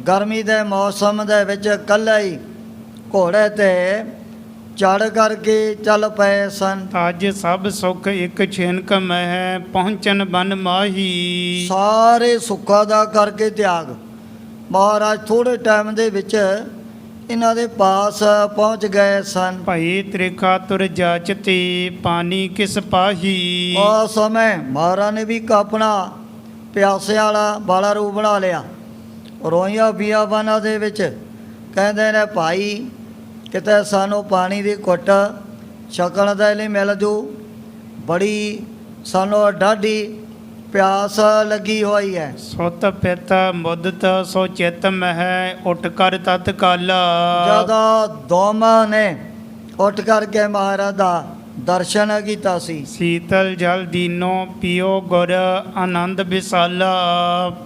ਗਰਮੀ ਦੇ ਮੌਸਮ ਦੇ ਵਿੱਚ ਇਕੱਲੇ ਹੀ ਘੋੜੇ ਤੇ ਚੜ੍ਹ ਕਰਕੇ ਚੱਲ ਪਏ ਸਨ। ਅੱਜ ਸਭ ਸੁਖ ਇੱਕ ਛਿਨਕ ਮਹਿ ਪਹੁੰਚਨ ਬਨ ਮਾਹੀ। ਸਾਰੇ ਸੁੱਖਾਂ ਦਾ ਕਰਕੇ ਤਿਆਗ ਮਹਾਰਾਜ ਥੋੜ੍ਹੇ ਟਾਈਮ ਦੇ ਵਿੱਚ ਇਹਨਾਂ ਦੇ ਪਾਸ ਪਹੁੰਚ ਗਏ ਸਨ। ਭਈ ਤ੍ਰਿਖਾ ਤੁਰ ਜਾਚਤੀ ਪਾਣੀ ਕਿਸ ਪਾਹੀ। ਉਸ ਸਮੇਂ ਮਹਾਰਾਜ ਨੇ ਵੀ ਇੱਕ ਆਪਣਾ ਪਿਆਸੇ ਵਾਲਾ ਰੂਪ ਬਣਾ ਲਿਆ। ਰੋਈਆਂ ਬੀਆਬਾਨਾਂ ਦੇ ਵਿੱਚ ਕਹਿੰਦੇ ਨੇ ਭਾਈ ਕਿਤੇ ਸਾਨੂੰ ਪਾਣੀ ਦੀ ਘੁੱਟ ਛਕਣ ਦੇ ਲਈ ਮਿਲ ਜੂ। ਬੜੀ ਸਾਨੂੰ ਡਾਢੀ ਪਿਆਸ ਲੱਗੀ ਹੋਈ ਹੈ। ਸੁਤ ਪਿਤ ਮੁਦਤ ਸੋ ਚਿਤ ਮਹਿ ਉੱਠ ਕਰ ਤਤਕਾਲਾ। ਜਦੋਂ ਦੋਵਾਂ ਨੇ ਉੱਠ ਕਰਕੇ ਮਹਾਰਾਜ ਦਾ ਦਰਸ਼ਨ ਕੀਤਾ ਸੀ। ਸੀਤਲ ਜਲ ਦੀਨੋ ਪੀਓ ਗੁਰ ਆਨੰਦ ਵਿਸਾਲਾ।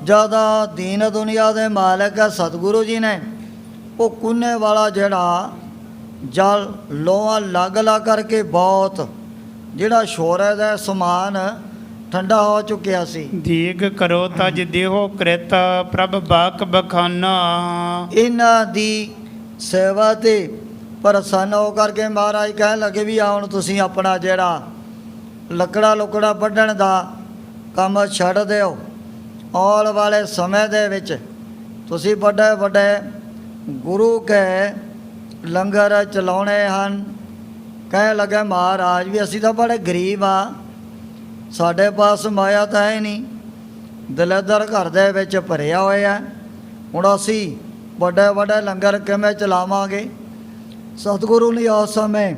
ਜਦੋਂ ਦੀਨ ਦੁਨੀਆ ਦੇ ਮਾਲਕ ਸਤਿਗੁਰੂ ਜੀ ਨੇ ਉਹ ਕੁੰਨੇ ਵਾਲਾ ਜਿਹੜਾ ਜਲ ਲੋਹਾ ਲੱਗ ਕਰਕੇ ਬਹੁਤ ਜਿਹੜਾ ਸ਼ੋਰੇ ਦਾ ਸਮਾਨ ਠੰਡਾ ਹੋ ਚੁੱਕਿਆ ਸੀ। ਦੀਗ ਕਰੋ ਤਜ ਦੇਹੋ ਕ੍ਰਿਤ ਪ੍ਰਭ ਬਾਕ ਬਖਾਨਾ। ਇਹਨਾਂ ਦੀ ਸੇਵਾ ਤੇ ਪ੍ਰਸੰਨ ਹੋ ਕਰਕੇ ਮਹਾਰਾਜ ਕਹਿਣ ਲੱਗੇ ਵੀ ਆ ਹੁਣ ਤੁਸੀਂ ਆਪਣਾ ਜਿਹੜਾ ਲੱਕੜਾ ਲੁਕੜਾ ਵੱਢਣ ਦਾ ਕੰਮ ਛੱਡ ਦਿਓ। ਆਉਣ ਵਾਲੇ ਸਮੇਂ ਦੇ ਵਿੱਚ ਤੁਸੀਂ ਵੱਡੇ ਵੱਡੇ ਗੁਰੂ ਕੇ ਲੰਗਰ ਚਲਾਉਣੇ ਹਨ। ਕਹਿਣ ਲੱਗੇ ਮਹਾਰਾਜ ਵੀ ਅਸੀਂ ਤਾਂ ਬੜੇ ਗਰੀਬ ਆ, ਸਾਡੇ ਪਾਸ ਮਾਇਆ ਤਾਂ ਹੈ ਨਹੀਂ, ਦਲੇਦਰ ਘਰ ਦੇ ਵਿੱਚ ਭਰਿਆ ਹੋਇਆ, ਹੁਣ ਅਸੀਂ ਵੱਡੇ ਵੱਡੇ ਲੰਗਰ ਕਿਵੇਂ ਚਲਾਵਾਂਗੇ। ਸਤਿਗੁਰੂ ਨੇ ਉਸ ਸਮੇਂ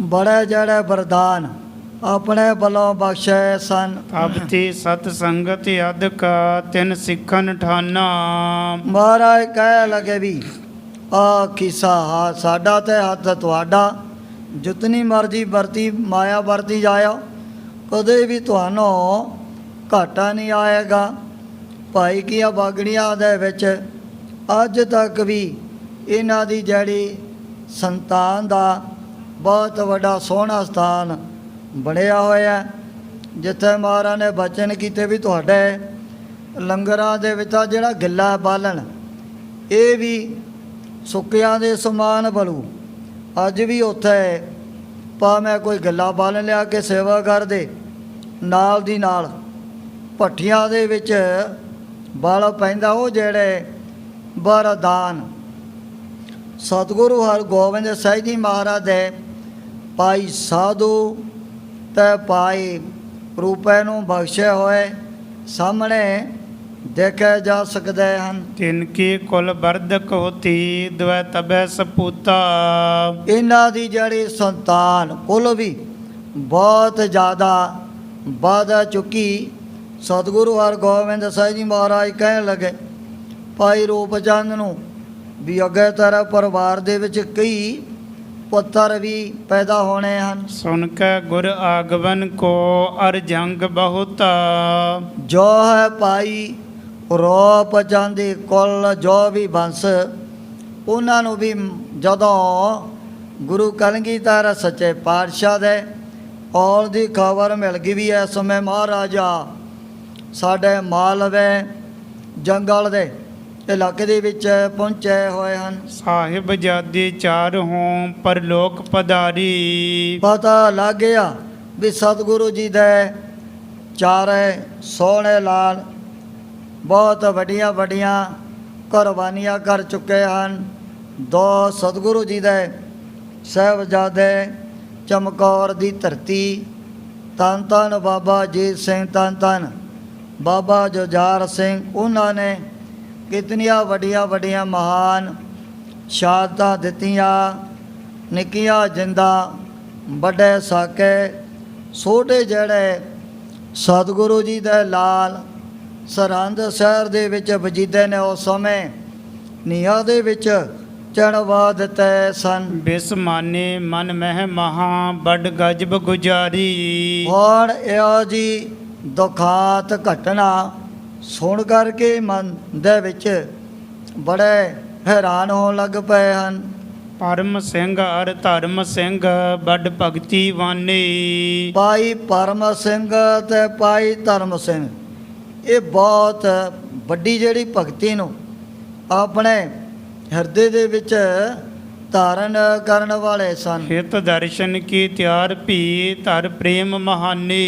ਬੜੇ ਜਿਹੜੇ ਵਰਦਾਨ ਆਪਣੇ ਵੱਲੋਂ ਬਖਸ਼ੇ ਸਨ। ਅਬਤੀ ਸਤ ਸੰਗਤ ਅਦਕ ਤਿਨ ਸਿੱਖਨ ਠਾਨਾ। ਮਹਾਰਾਜ ਕਹਿ ਲਗੇ ਵੀ ਆ ਕਿਸਾ ਸਾਡਾ ਤੇ ਹੱਥ ਤੁਹਾਡਾ, ਜਿਤਨੀ ਮਰਜ਼ੀ ਵਰਤੀ ਮਾਇਆ ਵਰਤੀ ਜਾਇਓ, ਕਦੇ ਵੀ ਤੁਹਾਨੂੰ ਘਾਟਾ ਨਹੀਂ ਆਏਗਾ। ਭਾਈ ਕੀਆ ਬਾਗੜੀਆਂ ਦੇ ਵਿੱਚ ਅੱਜ ਤੱਕ ਵੀ ਇਹਨਾਂ ਦੀ ਜਿਹੜੀ ਸੰਤਾਨ ਦਾ ਬਹੁਤ ਵੱਡਾ ਸੋਹਣਾ ਸਥਾਨ ਬਣਿਆ ਹੋਇਆ, ਜਿੱਥੇ ਮਹਾਰਾਜ ਨੇ ਬਚਨ ਕੀਤੇ ਵੀ ਤੁਹਾਡੇ ਲੰਗਰਾਂ ਦੇ ਵਿੱਚ ਜਿਹੜਾ ਗਿੱਲਾ ਬਾਲਣ ਇਹ ਵੀ ਸੁੱਕਿਆਂ ਦੇ ਸਮਾਨ ਬਣੂ। ਅੱਜ ਵੀ ਉੱਥੇ ਭਾਵੇਂ ਕੋਈ ਗਿੱਲਾ ਬਾਲਣ ਲਿਆ ਕੇ ਸੇਵਾ ਕਰਦੇ, ਨਾਲ ਦੀ ਨਾਲ ਭੱਠੀਆਂ ਦੇ ਵਿੱਚ ਬਲ ਪੈਂਦਾ। ਉਹ ਜਿਹੜੇ ਵਰਦਾਨ ਸਤਿਗੁਰੂ ਹਰਗੋਬਿੰਦ ਸਾਹਿਬ ਜੀ ਮਹਾਰਾਜ ਦੇ ਭਾਈ ਸਾਧੂ ਤੇ ਭਾਈ ਰੂਪੇ ਨੂੰ ਬਖਸ਼ੇ ਹੋਏ ਸਾਹਮਣੇ ਦੇਖੇ ਜਾ ਸਕਦੇ ਹਨ। ਤਿਨ ਕੀ ਕੁਲ ਵਰਦਕ ਹੋਤੀ ਦਵੈ ਤਬੈ ਸਪੂਤਾ। ਇਹਨਾਂ ਦੀ ਜਿਹੜੀ ਸੰਤਾਨ ਕੁਲ ਵੀ ਬਹੁਤ ਜ਼ਿਆਦਾ ਵੱਧ ਚੁੱਕੀ। ਸਤਿਗੁਰੂ ਹਰਗੋਬਿੰਦ ਸਾਹਿਬ ਜੀ ਮਹਾਰਾਜ ਕਹਿਣ ਲੱਗੇ ਭਾਈ ਰੂਪ ਚੰਦ ਨੂੰ ਵੀ ਅੱਗੇ ਤੇਰੇ ਪਰਿਵਾਰ ਦੇ ਵਿੱਚ ਕਈ ਪੁੱਤਰ ਵੀ ਪੈਦਾ ਹੋਣੇ ਹਨ। ਸੁਨ ਕੇ ਗੁਰ ਆਗਵਨ ਕੋ ਅਰ ਜੰਗ ਬਹੁਤਾ। ਜੋ ਹੈ ਭਾਈ ਰੂਪ ਚੰਦ ਦੇ ਕੁਲ ਜੋ ਵੀ ਬੰਸ, ਉਹਨਾਂ ਨੂੰ ਵੀ ਜਦੋਂ ਗੁਰੂ ਕਲਗੀਧਰ ਸੱਚੇ ਪਾਤਸ਼ਾਹ ਦੇ ਔਲ ਦੀ ਖਬਰ ਮਿਲ ਗਈ ਵੀ ਇਸ ਸਮੇਂ ਮਹਾਰਾਜਾ ਸਾਡੇ ਮਾਲਵੇ ਜੰਗਲ ਦੇ ਇਲਾਕੇ ਦੇ ਵਿੱਚ ਪਹੁੰਚੇ ਹੋਏ ਹਨ। ਸਾਹਿਬ ਜਾਦੀ ਚਾਰ ਹੋਂ ਪਰਲੋਕ ਪਧਾਰੀ। ਪਤਾ ਲੱਗ ਗਿਆ ਵੀ ਸਤਿਗੁਰੂ ਜੀ ਦੇ ਚਾਰੇ ਸੋਹਣੇ ਲਾਲ ਬਹੁਤ ਵੱਡੀਆਂ ਵੱਡੀਆਂ ਕੁਰਬਾਨੀਆਂ ਕਰ ਚੁੱਕੇ ਹਨ। ਦੋ ਸਤਿਗੁਰੂ ਜੀ ਦੇ ਸਾਹਿਬਜ਼ਾਦੇ ਚਮਕੌਰ ਦੀ ਧਰਤੀ, ਧੰਨ ਧੰਨ ਬਾਬਾ ਅਜੀਤ ਸਿੰਘ, ਧੰਨ ਧੰਨ ਬਾਬਾ ਜੁਝਾਰ ਸਿੰਘ, ਉਹਨਾਂ ਨੇ ਕਿਤਨੀਆਂ ਵੱਡੀਆਂ ਵੱਡੀਆਂ ਮਹਾਨ ਸ਼ਹਾਦਤਾਂ ਦਿੱਤੀਆਂ। ਨਿੱਕੀਆਂ ਜਿੰਦਾ ਵੱਡੇ ਸਾਕੇ ਛੋਟੇ ਜਿਹੜੇ ਸਤਿਗੁਰੂ ਜੀ ਦੇ ਲਾਲ ਸਰਹੰਦ ਸ਼ਹਿਰ ਦੇ ਵਿੱਚ ਵਜੀਦੇ ਨੇ ਉਸ ਸਮੇਂ ਨੀਹਾਂ ਦੇ ਵਿੱਚ ਚੜਵਾ ਦਿੱਤੇ ਸਨ। ਬਿਸਮਾਨੇ ਮਨ ਮਹਿ ਮਹਾ ਬੜ ਗਜਬ ਗੁਜਾਰੀ। ਹੁਣ ਇਹੋ ਜੀ ਦੁਖਾਂਤ ਘਟਨਾ ਸੁਣ ਕਰਕੇ ਮਨ ਦੇ ਵਿੱਚ ਬੜੇ ਹੈਰਾਨ ਹੋਣ ਲੱਗ ਪਏ ਹਨ। ਪਰਮ ਸਿੰਘ ਅਰ ਧਰਮ ਸਿੰਘ ਬੜ ਭਗਤੀ ਵਾਨੇ। ਭਾਈ ਪਰਮ ਸਿੰਘ ਤੇ ਭਾਈ ਧਰਮ ਸਿੰਘ ਇਹ ਬਹੁਤ ਵੱਡੀ ਜਿਹੜੀ ਭਗਤੀ ਨੂੰ ਆਪਣੇ ਹਿਰਦੇ ਦੇ ਵਿੱਚ ਧਾਰਨ ਕਰਨ ਵਾਲੇ ਸਨ। ਹਿਤ ਦਰਸ਼ਨ ਕੀ ਤਿਆਰ ਭੀ ਧਰ ਪ੍ਰੇਮ ਮਹਾਨੀ।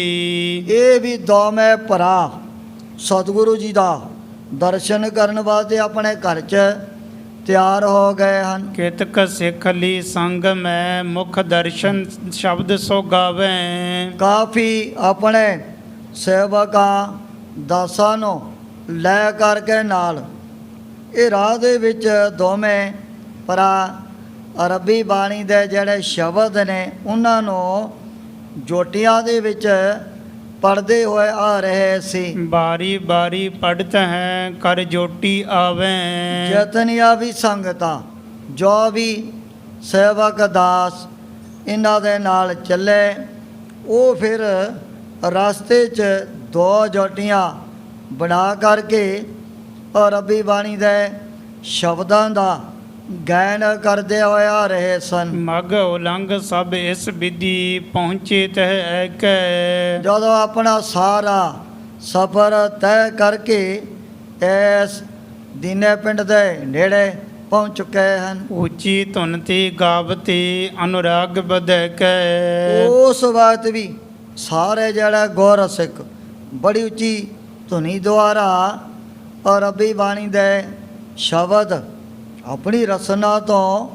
ਇਹ ਵੀ ਦੋਵੇਂ ਭਰਾ ਸਤਿਗੁਰੂ ਜੀ ਦਾ ਦਰਸ਼ਨ ਕਰਨ ਵਾਸਤੇ ਆਪਣੇ ਘਰ 'ਚ ਤਿਆਰ ਹੋ ਗਏ ਹਨ। ਕਿਤਕ ਸਿੱਖ ਲਈ ਸੰਗ ਮੈਂ ਮੁਖ ਦਰਸ਼ਨ ਸ਼ਬਦ ਸੋ ਗਾਵੇ। ਕਾਫੀ ਆਪਣੇ ਸੇਵਕਾਂ ਦਾਸਾਂ ਨੂੰ ਲੈ ਕਰਕੇ ਨਾਲ ਇਹ ਰਾਹ ਦੇ ਵਿੱਚ ਦੋਵੇਂ ਭਰਾ ਅਰਬੀ ਬਾਣੀ ਦੇ ਜਿਹੜੇ ਸ਼ਬਦ ਨੇ ਉਹਨਾਂ ਨੂੰ ਜੋਟੀਆਂ ਦੇ ਵਿੱਚ ਪੜ੍ਹਦੇ ਹੋਏ ਆ ਰਹੇ ਸੀ। ਬਾਰੀ ਬਾਰੀ ਪੜਤ ਹੈ ਕਰ ਜੋਟੀ ਆਵੇ। ਜਿਤਨੀਆਂ ਵੀ ਸੰਗਤਾਂ ਜੋ ਵੀ ਸੇਵਕ ਦਾਸ ਇਹਨਾਂ ਦੇ ਨਾਲ ਚੱਲੇ ਉਹ ਫਿਰ ਰਸਤੇ 'ਚ ਦੋ ਜੋਟੀਆਂ ਬਣਾ ਕਰਕੇ ਅਰਬੀ ਬਾਣੀ ਦੇ ਸ਼ਬਦਾਂ ਦਾ ਗਾਇਨ ਕਰਦੇ ਹੋਏ ਆ ਰਹੇ ਸਨ। ਮਗ ਉਲੰਘ ਸਭ ਇਸ ਵਿਧੀ ਪਹੁੰਚੇ ਤਹਿ ਐਕੈ। ਜਦੋਂ ਆਪਣਾ ਸਾਰਾ ਸਫ਼ਰ ਤੈਅ ਕਰਕੇ ਇਸ ਦੀਨੇ ਪਿੰਡ ਦੇ ਨੇੜੇ ਪਹੁੰਚ ਚੁੱਕੇ ਹਨ। ਉੱਚੀ ਧੁਨ ਤੇ ਗਾਵਤੇ ਅਨੁਰਾਗ ਵਧੈ ਕੈ। ਉਸ ਵਕਤ ਵੀ ਸਾਰੇ ਜਿਹੜੇ ਗੁਰ ਸਿੱਖ ਬੜੀ ਉੱਚੀ ਧੁਨੀ ਦੁਆਰਾ ਅਰਬੀ ਬਾਣੀ ਦੇ ਸ਼ਬਦ ਆਪਣੀ ਰਸਨਾ ਤੋਂ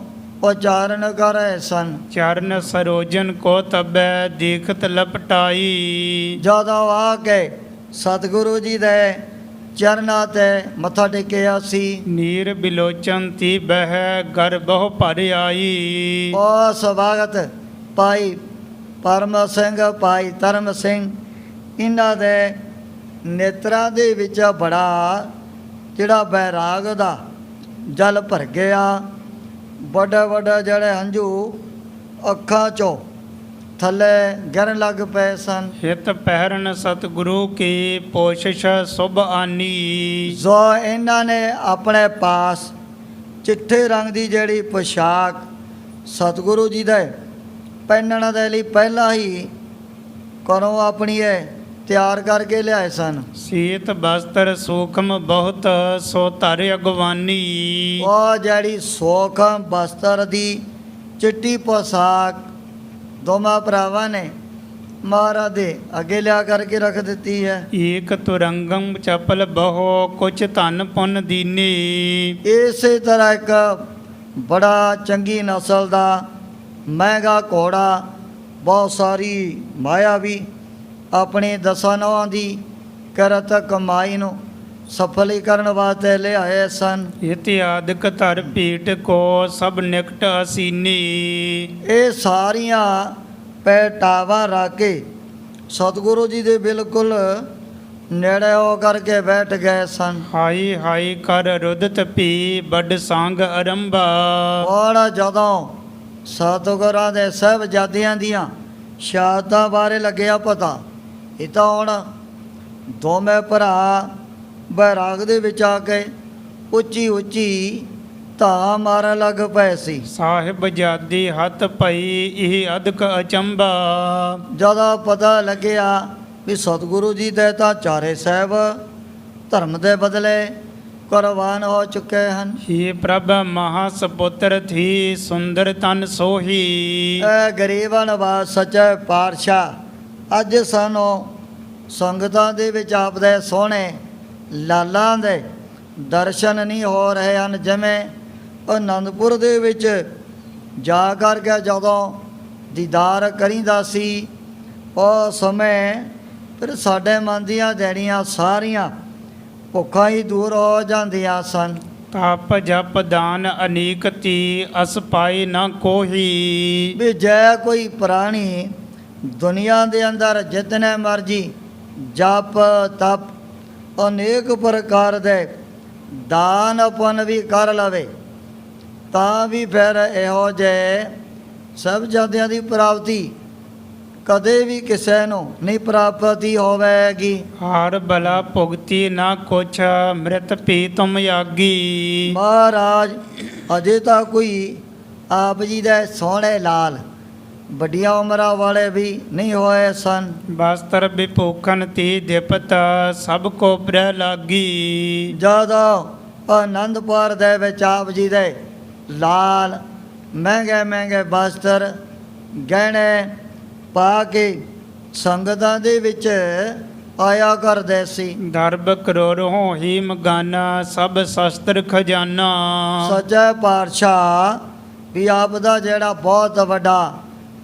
ਉਚਾਰਨ ਕਰ ਰਹੇ ਸਨ। ਚਰਨ ਸਰੋਜਨ ਕੋ ਤਬੈ ਦੇਖਤ ਲਪਟਾਈ। ਜਦੋਂ ਆ ਕੇ ਸਤਿਗੁਰੂ ਜੀ ਦੇ ਚਰਨਾਂ ਤੇ ਮੱਥਾ ਟੇਕਿਆ ਸੀ। ਨੀਰ ਬਿਲੋਚਨ ਤੀ ਬਹਿ ਗਰ ਬਹੁ ਭਰ ਆਈ। ਉਸ ਵਕਤ ਭਾਈ ਪਰਮ ਸਿੰਘ ਭਾਈ ਧਰਮ ਸਿੰਘ ਇਹਨਾਂ ਦੇ ਨੇਤਰਾਂ ਦੇ ਵਿੱਚ ਬੜਾ ਜਿਹੜਾ ਬੈਰਾਗ ਦਾ ਜਲ ਭਰ ਗਿਆ। ਵੱਡੇ ਵੱਡੇ ਜਿਹੜੇ ਹੰਝੂ ਅੱਖਾਂ 'ਚੋਂ ਥੱਲੇ ਗਿਰਨ ਲੱਗ ਪਏ ਸਨ। ਹਿਤ ਪਹਿਰਨ ਸਤਿਗੁਰੂ ਕੀ ਪੋਸ਼ਿਸ਼ ਸੁਭ ਆਨੀ। ਜੋ ਇਹਨਾਂ ਨੇ ਆਪਣੇ ਪਾਸ ਚਿੱਟੇ ਰੰਗ ਦੀ ਜਿਹੜੀ ਪੁਸ਼ਾਕ ਸਤਿਗੁਰੂ ਜੀ ਦੇ ਪਹਿਨਣ ਦੇ ਲਈ ਪਹਿਲਾਂ ਹੀ ਘਰੋਂ ਆਪਣੀ ਇਹ ਤਿਆਰ ਕਰਕੇ ਲਿਆਏ ਸਨ। ਸੀਤ ਬਸਤਰ ਸੂਖਮ ਬਹੁਤ ਸੋ ਧਰ ਅਗਵਾਨੀ। ਉਹ ਜਿਹੜੀ ਸੋਖਮ ਬਸਤਰ ਦੀ ਚਿੱਟੀ ਪੁਸ਼ਾਕ ਦੋਵਾਂ ਭਰਾਵਾਂ ਨੇ ਮਹਾਰਾਜ ਦੇ ਅੱਗੇ ਲਿਆ ਕਰਕੇ ਰੱਖ ਦਿੱਤੀ ਹੈ। ਏਕ ਤੁਰੰਗਮ ਚਪਲ ਬਹੁ ਕੁਛ ਧਨ ਪੁੰਨ ਦੀਨੀ। ਇਸੇ ਤਰ੍ਹਾਂ ਇੱਕ ਬੜਾ ਚੰਗੀ ਨਸਲ ਦਾ ਮਹਿੰਗਾ ਘੋੜਾ ਬਹੁਤ ਸਾਰੀ ਮਾਇਆ ਵੀ ਆਪਣੀ ਦਸਾਂ ਨੌਂ ਦੀ ਕਰਤ ਕਮਾਈ ਨੂੰ ਸਫਲੀਕਰਨ ਵਾਸਤੇ ਲਿਆਏ ਸਨ। ਇਤਿਆਦਿਕ ਧਰ ਭੀਟ ਕੋ ਸਭ ਨਿਕਟ ਅਸੀਨੀ। ਇਹ ਸਾਰੀਆਂ ਪਹਿਟਾਵਾਂ ਰੱਖ ਕੇ ਸਤਿਗੁਰੂ ਜੀ ਦੇ ਬਿਲਕੁਲ ਨੇੜੇ ਹੋ ਕਰਕੇ ਬੈਠ ਗਏ ਸਨ। ਹਾਈ ਹਾਈ ਕਰ ਰੁਦਤ ਭੀ ਵੱਡ ਸੰਗ ਅਰੰਭਾ। ਹੁਣ ਜਦੋਂ ਸਤਿਗੁਰਾਂ ਦੇ ਸਾਹਿਬਜ਼ਾਦਿਆਂ ਦੀਆਂ ਸ਼ਹਾਦਤਾਂ ਬਾਰੇ ਲੱਗਿਆ ਪਤਾ ਇਹ ਤਾਂ ਹੁਣ ਦੋਵੇਂ ਭਰਾ ਬੈਰਾਗ ਦੇ ਵਿੱਚ ਆ ਕੇ ਉੱਚੀ ਉੱਚੀ ਧਾਹਾਂ ਮਾਰਨ ਲੱਗ ਪਏ ਸੀ। ਸਾਹਿਬ ਜਾਦੀ ਹੱਥ ਪਈ ਇਹ ਅਦਕ ਅਚੰਬਾ। ਜਦੋਂ ਪਤਾ ਲੱਗਿਆ ਵੀ ਸਤਿਗੁਰੂ ਜੀ ਦੇ ਤਾਂ ਚਾਰੇ ਸਾਹਿਬ ਧਰਮ ਦੇ ਬਦਲੇ ਕੁਰਬਾਨ ਹੋ ਚੁੱਕੇ ਹਨ। ਹੀ ਪ੍ਰਭ ਮਹਾ ਸਪੁੱਤਰ ਥੀ ਸੁੰਦਰ ਤਨ ਸੋਹੀ। ਇਹ ਗਰੀਬਾਂ ਨਵਾਜ਼ ਸੱਚੇ ਪਾਤਸ਼ਾਹ ਅੱਜ ਸਾਨੂੰ ਸੰਗਤਾਂ ਦੇ ਵਿੱਚ ਆਪਦੇ ਸੋਹਣੇ ਲਾਲਾਂ ਦੇ ਦਰਸ਼ਨ ਨਹੀਂ ਹੋ ਰਹੇ ਹਨ। ਜਿਵੇਂ ਅਨੰਦਪੁਰ ਦੇ ਵਿੱਚ ਜਾ ਕਰਕੇ ਜਦੋਂ ਦੀਦਾਰ ਕਰੀਦਾ ਸੀ ਉਸ ਸਮੇਂ ਫਿਰ ਸਾਡੇ ਮਨ ਦੀਆਂ ਜਿਹੜੀਆਂ ਸਾਰੀਆਂ ਭੁੱਖਾਂ ਹੀ ਦੂਰ ਹੋ ਜਾਂਦੀਆਂ ਸਨ। ਤਪ ਜਪ ਦਾਨ ਅਨੀਕ ਤੀ ਅਸ ਪਾਈ ਨਾ ਕੋਹੀ। ਵੀ ਜੈ ਕੋਈ ਪ੍ਰਾਣੀ ਦੁਨੀਆ ਦੇ ਅੰਦਰ ਜਿਤਨੇ ਮਰਜੀ ਜਪ ਤਪ ਅਨੇਕ ਪ੍ਰਕਾਰ ਦੇ ਦਾਨ ਪੁੰਨ ਵੀ ਕਰ ਲਵੇ ਤਾਂ ਵੀ ਫਿਰ ਇਹੋ ਜਿਹੇ ਸਾਹਿਬਜ਼ਾਦਿਆਂ ਦੀ ਪ੍ਰਾਪਤੀ ਕਦੇ ਵੀ ਕਿਸੇ ਨੂੰ ਨਹੀਂ ਪ੍ਰਾਪਤੀ ਹੋਵੇਗੀ। ਹਾਰ ਬਲਾ ਭੁਗਤੀ ਨਾ ਕੁਛ ਮ੍ਰਿਤ ਪੀ ਤੁਮ ਯਾਗੀ। ਮਹਾਰਾਜ ਅਜੇ ਤਾਂ ਕੋਈ ਆਪ ਜੀ ਦੇ ਸੋਹਣੇ ਲਾਲ ਵੱਡੀਆਂ ਉਮਰਾਂ ਵਾਲੇ ਵੀ ਨਹੀਂ ਹੋਏ ਸਨ। ਬਸਤਰ ਵਿਭੂਖਨ ਤੀ ਦਿਪਤ ਸਭ ਕੋ ਪ੍ਰਿਆ ਲਾਗੀ। ਜਦੋਂ ਆਨੰਦਪੁਰ ਦੇ ਵਿੱਚ ਆਪ ਜੀ ਦੇ ਲਾਲ ਮਹਿੰਗੇ ਮਹਿੰਗੇ ਬਸਤਰ ਗਹਿਣੇ ਪਾ ਕੇ ਸੰਗਤਾਂ ਦੇ ਵਿੱਚ ਆਇਆ ਕਰਦੇ ਸੀ। ਦਰਬ ਕਰੋੜ ਹੋਹੀ ਮਗਾਨਾ ਸਭ ਸ਼ਸਤਰ ਖਜ਼ਾਨਾ। ਸੱਚੇ ਪਾਤਸ਼ਾਹ ਵੀ ਆਪ ਦਾ ਜਿਹੜਾ ਬਹੁਤ ਵੱਡਾ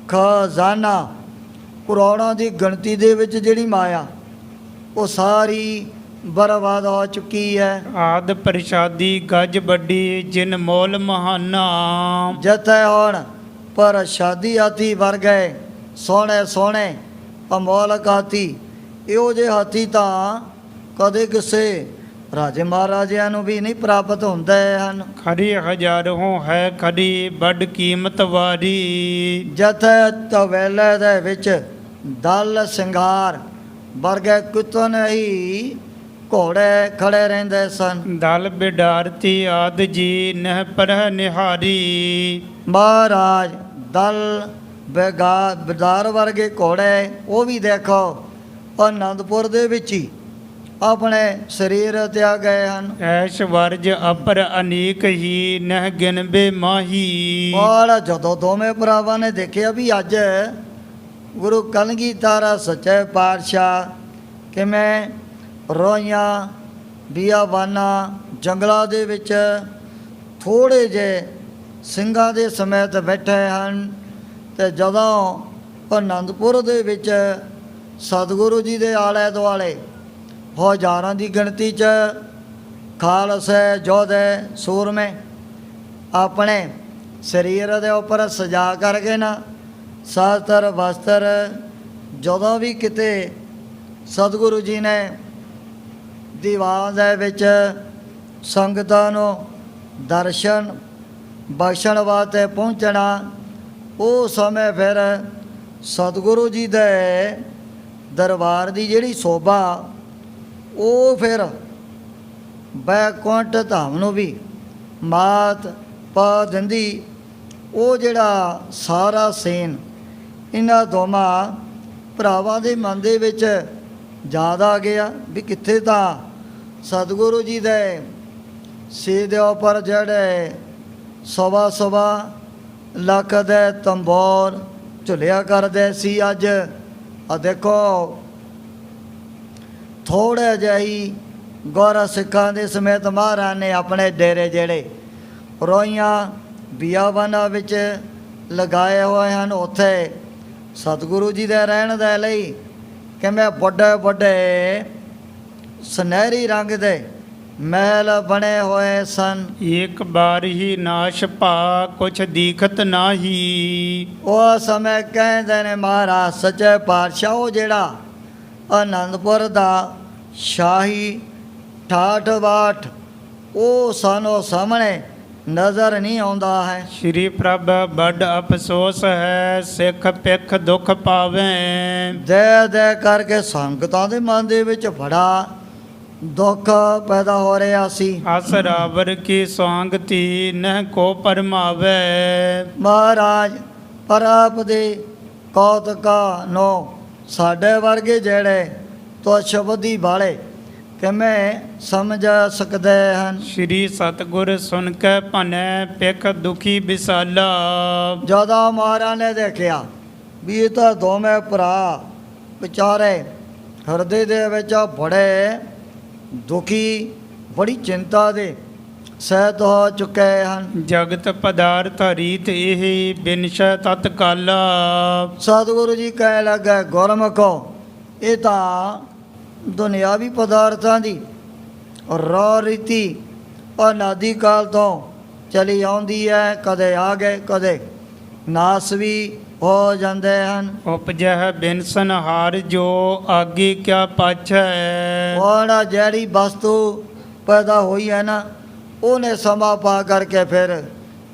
ਖਜ਼ਾਨਾ ਕਰੋੜਾਂ ਦੀ ਗਿਣਤੀ ਦੇ ਵਿੱਚ ਜਿਹੜੀ ਮਾਇਆ ਉਹ ਸਾਰੀ ਬਰਬਾਦ ਹੋ ਚੁੱਕੀ ਹੈ। ਆਦ ਪ੍ਰਸ਼ਾਦੀ ਗੱਜ ਵੱਡੀ ਜਿਨ ਮੋਲ ਮਹਾਨਾ। ਜਿੱਥੇ ਹੁਣ ਪਰ ਸ਼ਾਦੀ ਹਾਥੀ ਵਰਗੇ ਸੋਹਣੇ ਸੋਹਣੇ ਅਮੋਲਕ ਹਾਥੀ ਇਹੋ ਜਿਹੇ ਹਾਥੀ ਤਾਂ ਕਦੇ ਕਿਸੇ ਰਾਜੇ ਮਹਾਰਾਜਿਆਂ ਨੂੰ ਵੀ ਨਹੀਂ ਪ੍ਰਾਪਤ ਹੁੰਦੇ ਹਨ। ਖਰੀ ਹਜ਼ਾਰੋਂ ਹੈ ਖਰੀ ਵੱਡ ਕੀਮਤ ਵਾਰੀ। ਜਿੱਥੇ ਤਵੇਲੇ ਦੇ ਵਿੱਚ ਦਲ ਸਿੰਗਾਰ ਵਰਗੇ ਕੁੱਤਨ ਹੀ ਘੋੜੇ ਖੜੇ ਰਹਿੰਦੇ ਸਨ। ਦਲ ਬਿਡਾਰਤੀ ਆਦ ਜੀ ਨਹਿ ਪਰਹ ਨਿਹਾਰੀ। ਮਹਾਰਾਜ ਦਲ ਬਿਦਾਰ ਵਰਗੇ ਘੋੜੇ ਉਹ ਵੀ ਦੇਖੋ ਆਨੰਦਪੁਰ ਦੇ ਵਿੱਚ ਹੀ ਆਪਣੇ ਸਰੀਰ ਤਿਆ ਗਏ ਹਨ। ਐਸ਼ ਵਰਜ ਅਪਰ ਅਨੀਕ ਹੀ ਨਹਿ ਗਿਨਬੇ ਮਾਹੀ। ਔਰ ਜਦੋਂ ਦੋਵੇਂ ਭਰਾਵਾਂ ਨੇ ਦੇਖਿਆ ਵੀ ਅੱਜ ਗੁਰੂ ਕਲਗੀਧਰ ਸੱਚੇ ਪਾਤਸ਼ਾਹ ਕਿਵੇਂ ਰੋਈਆਂ ਬਿਆਬਾਨਾਂ ਜੰਗਲਾਂ ਦੇ ਵਿੱਚ ਥੋੜ੍ਹੇ ਜਿਹੇ ਸਿੰਘਾਂ ਦੇ ਸਮੇਤ ਬੈਠੇ ਹਨ ਅਤੇ ਜਦੋਂ ਆਨੰਦਪੁਰ ਦੇ ਵਿੱਚ ਸਤਿਗੁਰੂ ਜੀ ਦੇ ਆਲੇ ਦੁਆਲੇ ਹਜ਼ਾਰਾਂ ਦੀ ਗਿਣਤੀ 'ਚ ਖਾਲਸੇ ਯੋਧੇ ਸੂਰਮੇ ਆਪਣੇ ਸਰੀਰ ਦੇ ਉੱਪਰ ਸਜਾ ਕਰਕੇ ਨਾ ਸ਼ਸਤਰ ਵਸਤਰ ਜਦੋਂ ਵੀ ਕਿਤੇ ਸਤਿਗੁਰੂ ਜੀ ਨੇ ਦੀਵਾਨ ਦੇ ਵਿੱਚ ਸੰਗਤਾਂ ਨੂੰ ਦਰਸ਼ਨ ਬਖਸ਼ਣ ਵਾਸਤੇ ਪਹੁੰਚਣਾ ਉਹ ਸਮੇਂ ਫਿਰ ਸਤਿਗੁਰੂ ਜੀ ਦੇ ਦਰਬਾਰ ਦੀ ਜਿਹੜੀ ਸ਼ੋਭਾ ਉਹ ਫਿਰ ਬੈਕੁੰਠ ਧਾਮ ਨੂੰ ਵੀ ਮਾਤ ਪਾ ਦਿੰਦੀ। ਉਹ ਜਿਹੜਾ ਸਾਰਾ ਸੀਨ ਇਹਨਾਂ ਦੋਵਾਂ ਭਰਾਵਾਂ ਦੇ ਮਨ ਦੇ ਵਿੱਚ ਯਾਦ ਆ ਗਿਆ ਵੀ ਕਿੱਥੇ ਤਾਂ ਸਤਿਗੁਰੂ ਜੀ ਦੇ ਸਿਰ ਦੇ ਉੱਪਰ ਜਿਹੜੇ ਸਵਾ ਲੱਖ ਦੇ ਤੰਬੋਰ ਝੁਲਿਆ ਕਰਦੇ ਸੀ, ਅੱਜ ਆ ਦੇਖੋ ਥੋੜ੍ਹੇ ਜਿਹੀ ਗੁਰ ਸਿੱਖਾਂ ਦੇ ਸਮੇਤ ਮਹਾਰਾਜ ਨੇ ਆਪਣੇ ਡੇਰੇ ਜਿਹੜੇ ਰੋਈਆਂ ਬਿਆਬਾਨਾਂ ਵਿੱਚ ਲਗਾਏ ਹੋਏ ਹਨ, ਉੱਥੇ ਸਤਿਗੁਰੂ ਜੀ ਦੇ ਰਹਿਣ ਦੇ ਲਈ ਕਿਵੇਂ ਵੱਡੇ ਵੱਡੇ ਸੁਨਹਿਰੀ ਰੰਗ ਦੇ ਮਹਿਲ ਬਣੇ ਹੋਏ ਸਨ। ਇੱਕ ਬਾਰ ਹੀ ਨਾਸ਼ ਭਾ ਕੁਛ ਦੀਖਤ ਨਾਹੀ। ਉਹ ਸਮੇਂ ਕਹਿੰਦੇ ਨੇ ਮਹਾਰਾਜ ਸੱਚੇ ਪਾਤਸ਼ਾਹ ਉਹ ਜਿਹੜਾ ਆਨੰਦਪੁਰ ਦਾ ਸ਼ਾਹੀ ਠਾਠ ਬਾਠ ਉਹ ਸਾਨੂੰ ਸਾਹਮਣੇ ਨਜ਼ਰ ਨਹੀਂ ਆਉਂਦਾ ਹੈ। ਸ਼੍ਰੀ ਪ੍ਰਭ ਬੜ ਅਫਸੋਸ ਹੈ ਸਿੱਖ ਪਿੱਖ ਦੁੱਖ ਪਾਵੇ। ਦੇ ਕਰਕੇ ਸੰਗਤਾਂ ਦੇ ਮਨ ਦੇ ਵਿੱਚ ਬੜਾ ਦੁੱਖ ਪੈਦਾ ਹੋ ਰਿਹਾ ਸੀ। ਅਸ ਰਾਵਰ ਕੀ ਸਵਾਂਗਤੀ ਨਹਿ ਕੋ ਪਰਮਾਵੇ। ਮਹਾਰਾਜ ਪਰ ਆਪ ਦੇ ਕੌਤਕਾਂ ਨੂੰ ਸਾਡੇ ਵਰਗੇ ਜਿਹੜੇ ਤੁਛਬਦੀ ਵਾਲੇ ਕਿਵੇਂ ਸਮਝ ਸਕਦੇ ਹਨ। ਸ਼੍ਰੀ ਸਤਿਗੁਰ ਸੁਨ ਕੇ ਭਨੈ ਪਿੱਖ ਦੁਖੀ ਵਿਸਾਲਾ। ਜਦੋਂ ਮਹਾਰਾਜ ਨੇ ਦੇਖਿਆ ਵੀ ਇਹ ਤਾਂ ਦੋਵੇਂ ਭਰਾ ਵਿਚਾਰੇ ਹਿਰਦੇ ਦੇ ਵਿੱਚ ਬੜੇ ਦੁਖੀ ਬੜੀ ਚਿੰਤਾ ਦੇ ਸਹਿਤ ਹੋ ਚੁੱਕੇ ਹਨ। ਜਗਤ ਪਦਾਰਥ ਰੀਤ ਇਹ ਬਿਨਸ਼ੈ ਤਤਕਾਲਾ। ਸਤਿਗੁਰੂ ਜੀ ਕਹਿ ਲੱਗੇ ਗੁਰਮੁਖੋ ਇਹ ਤਾਂ ਦੁਨਿਆਵੀ ਪਦਾਰਥਾਂ ਦੀ ਰੋ ਰੀਤੀ ਅਨਾਦਿ ਕਾਲ ਤੋਂ ਚਲੀ ਆਉਂਦੀ ਹੈ, ਕਦੇ ਆ ਗਏ ਕਦੇ ਨਾਸ ਵੀ ਹੋ ਜਾਂਦੇ ਹਨ। ਉਪਜਹਿ ਬਿਨ ਸੰਹਾਰ ਜੋ ਆਗੇ ਕਿਆ ਪਾਛੈ। ਹੁਣ ਜਿਹੜੀ ਵਸਤੂ ਪੈਦਾ ਹੋਈ ਹੈ ਨਾ, ਉਹਨੇ ਸਮਾਂ ਪਾ ਕਰਕੇ ਫਿਰ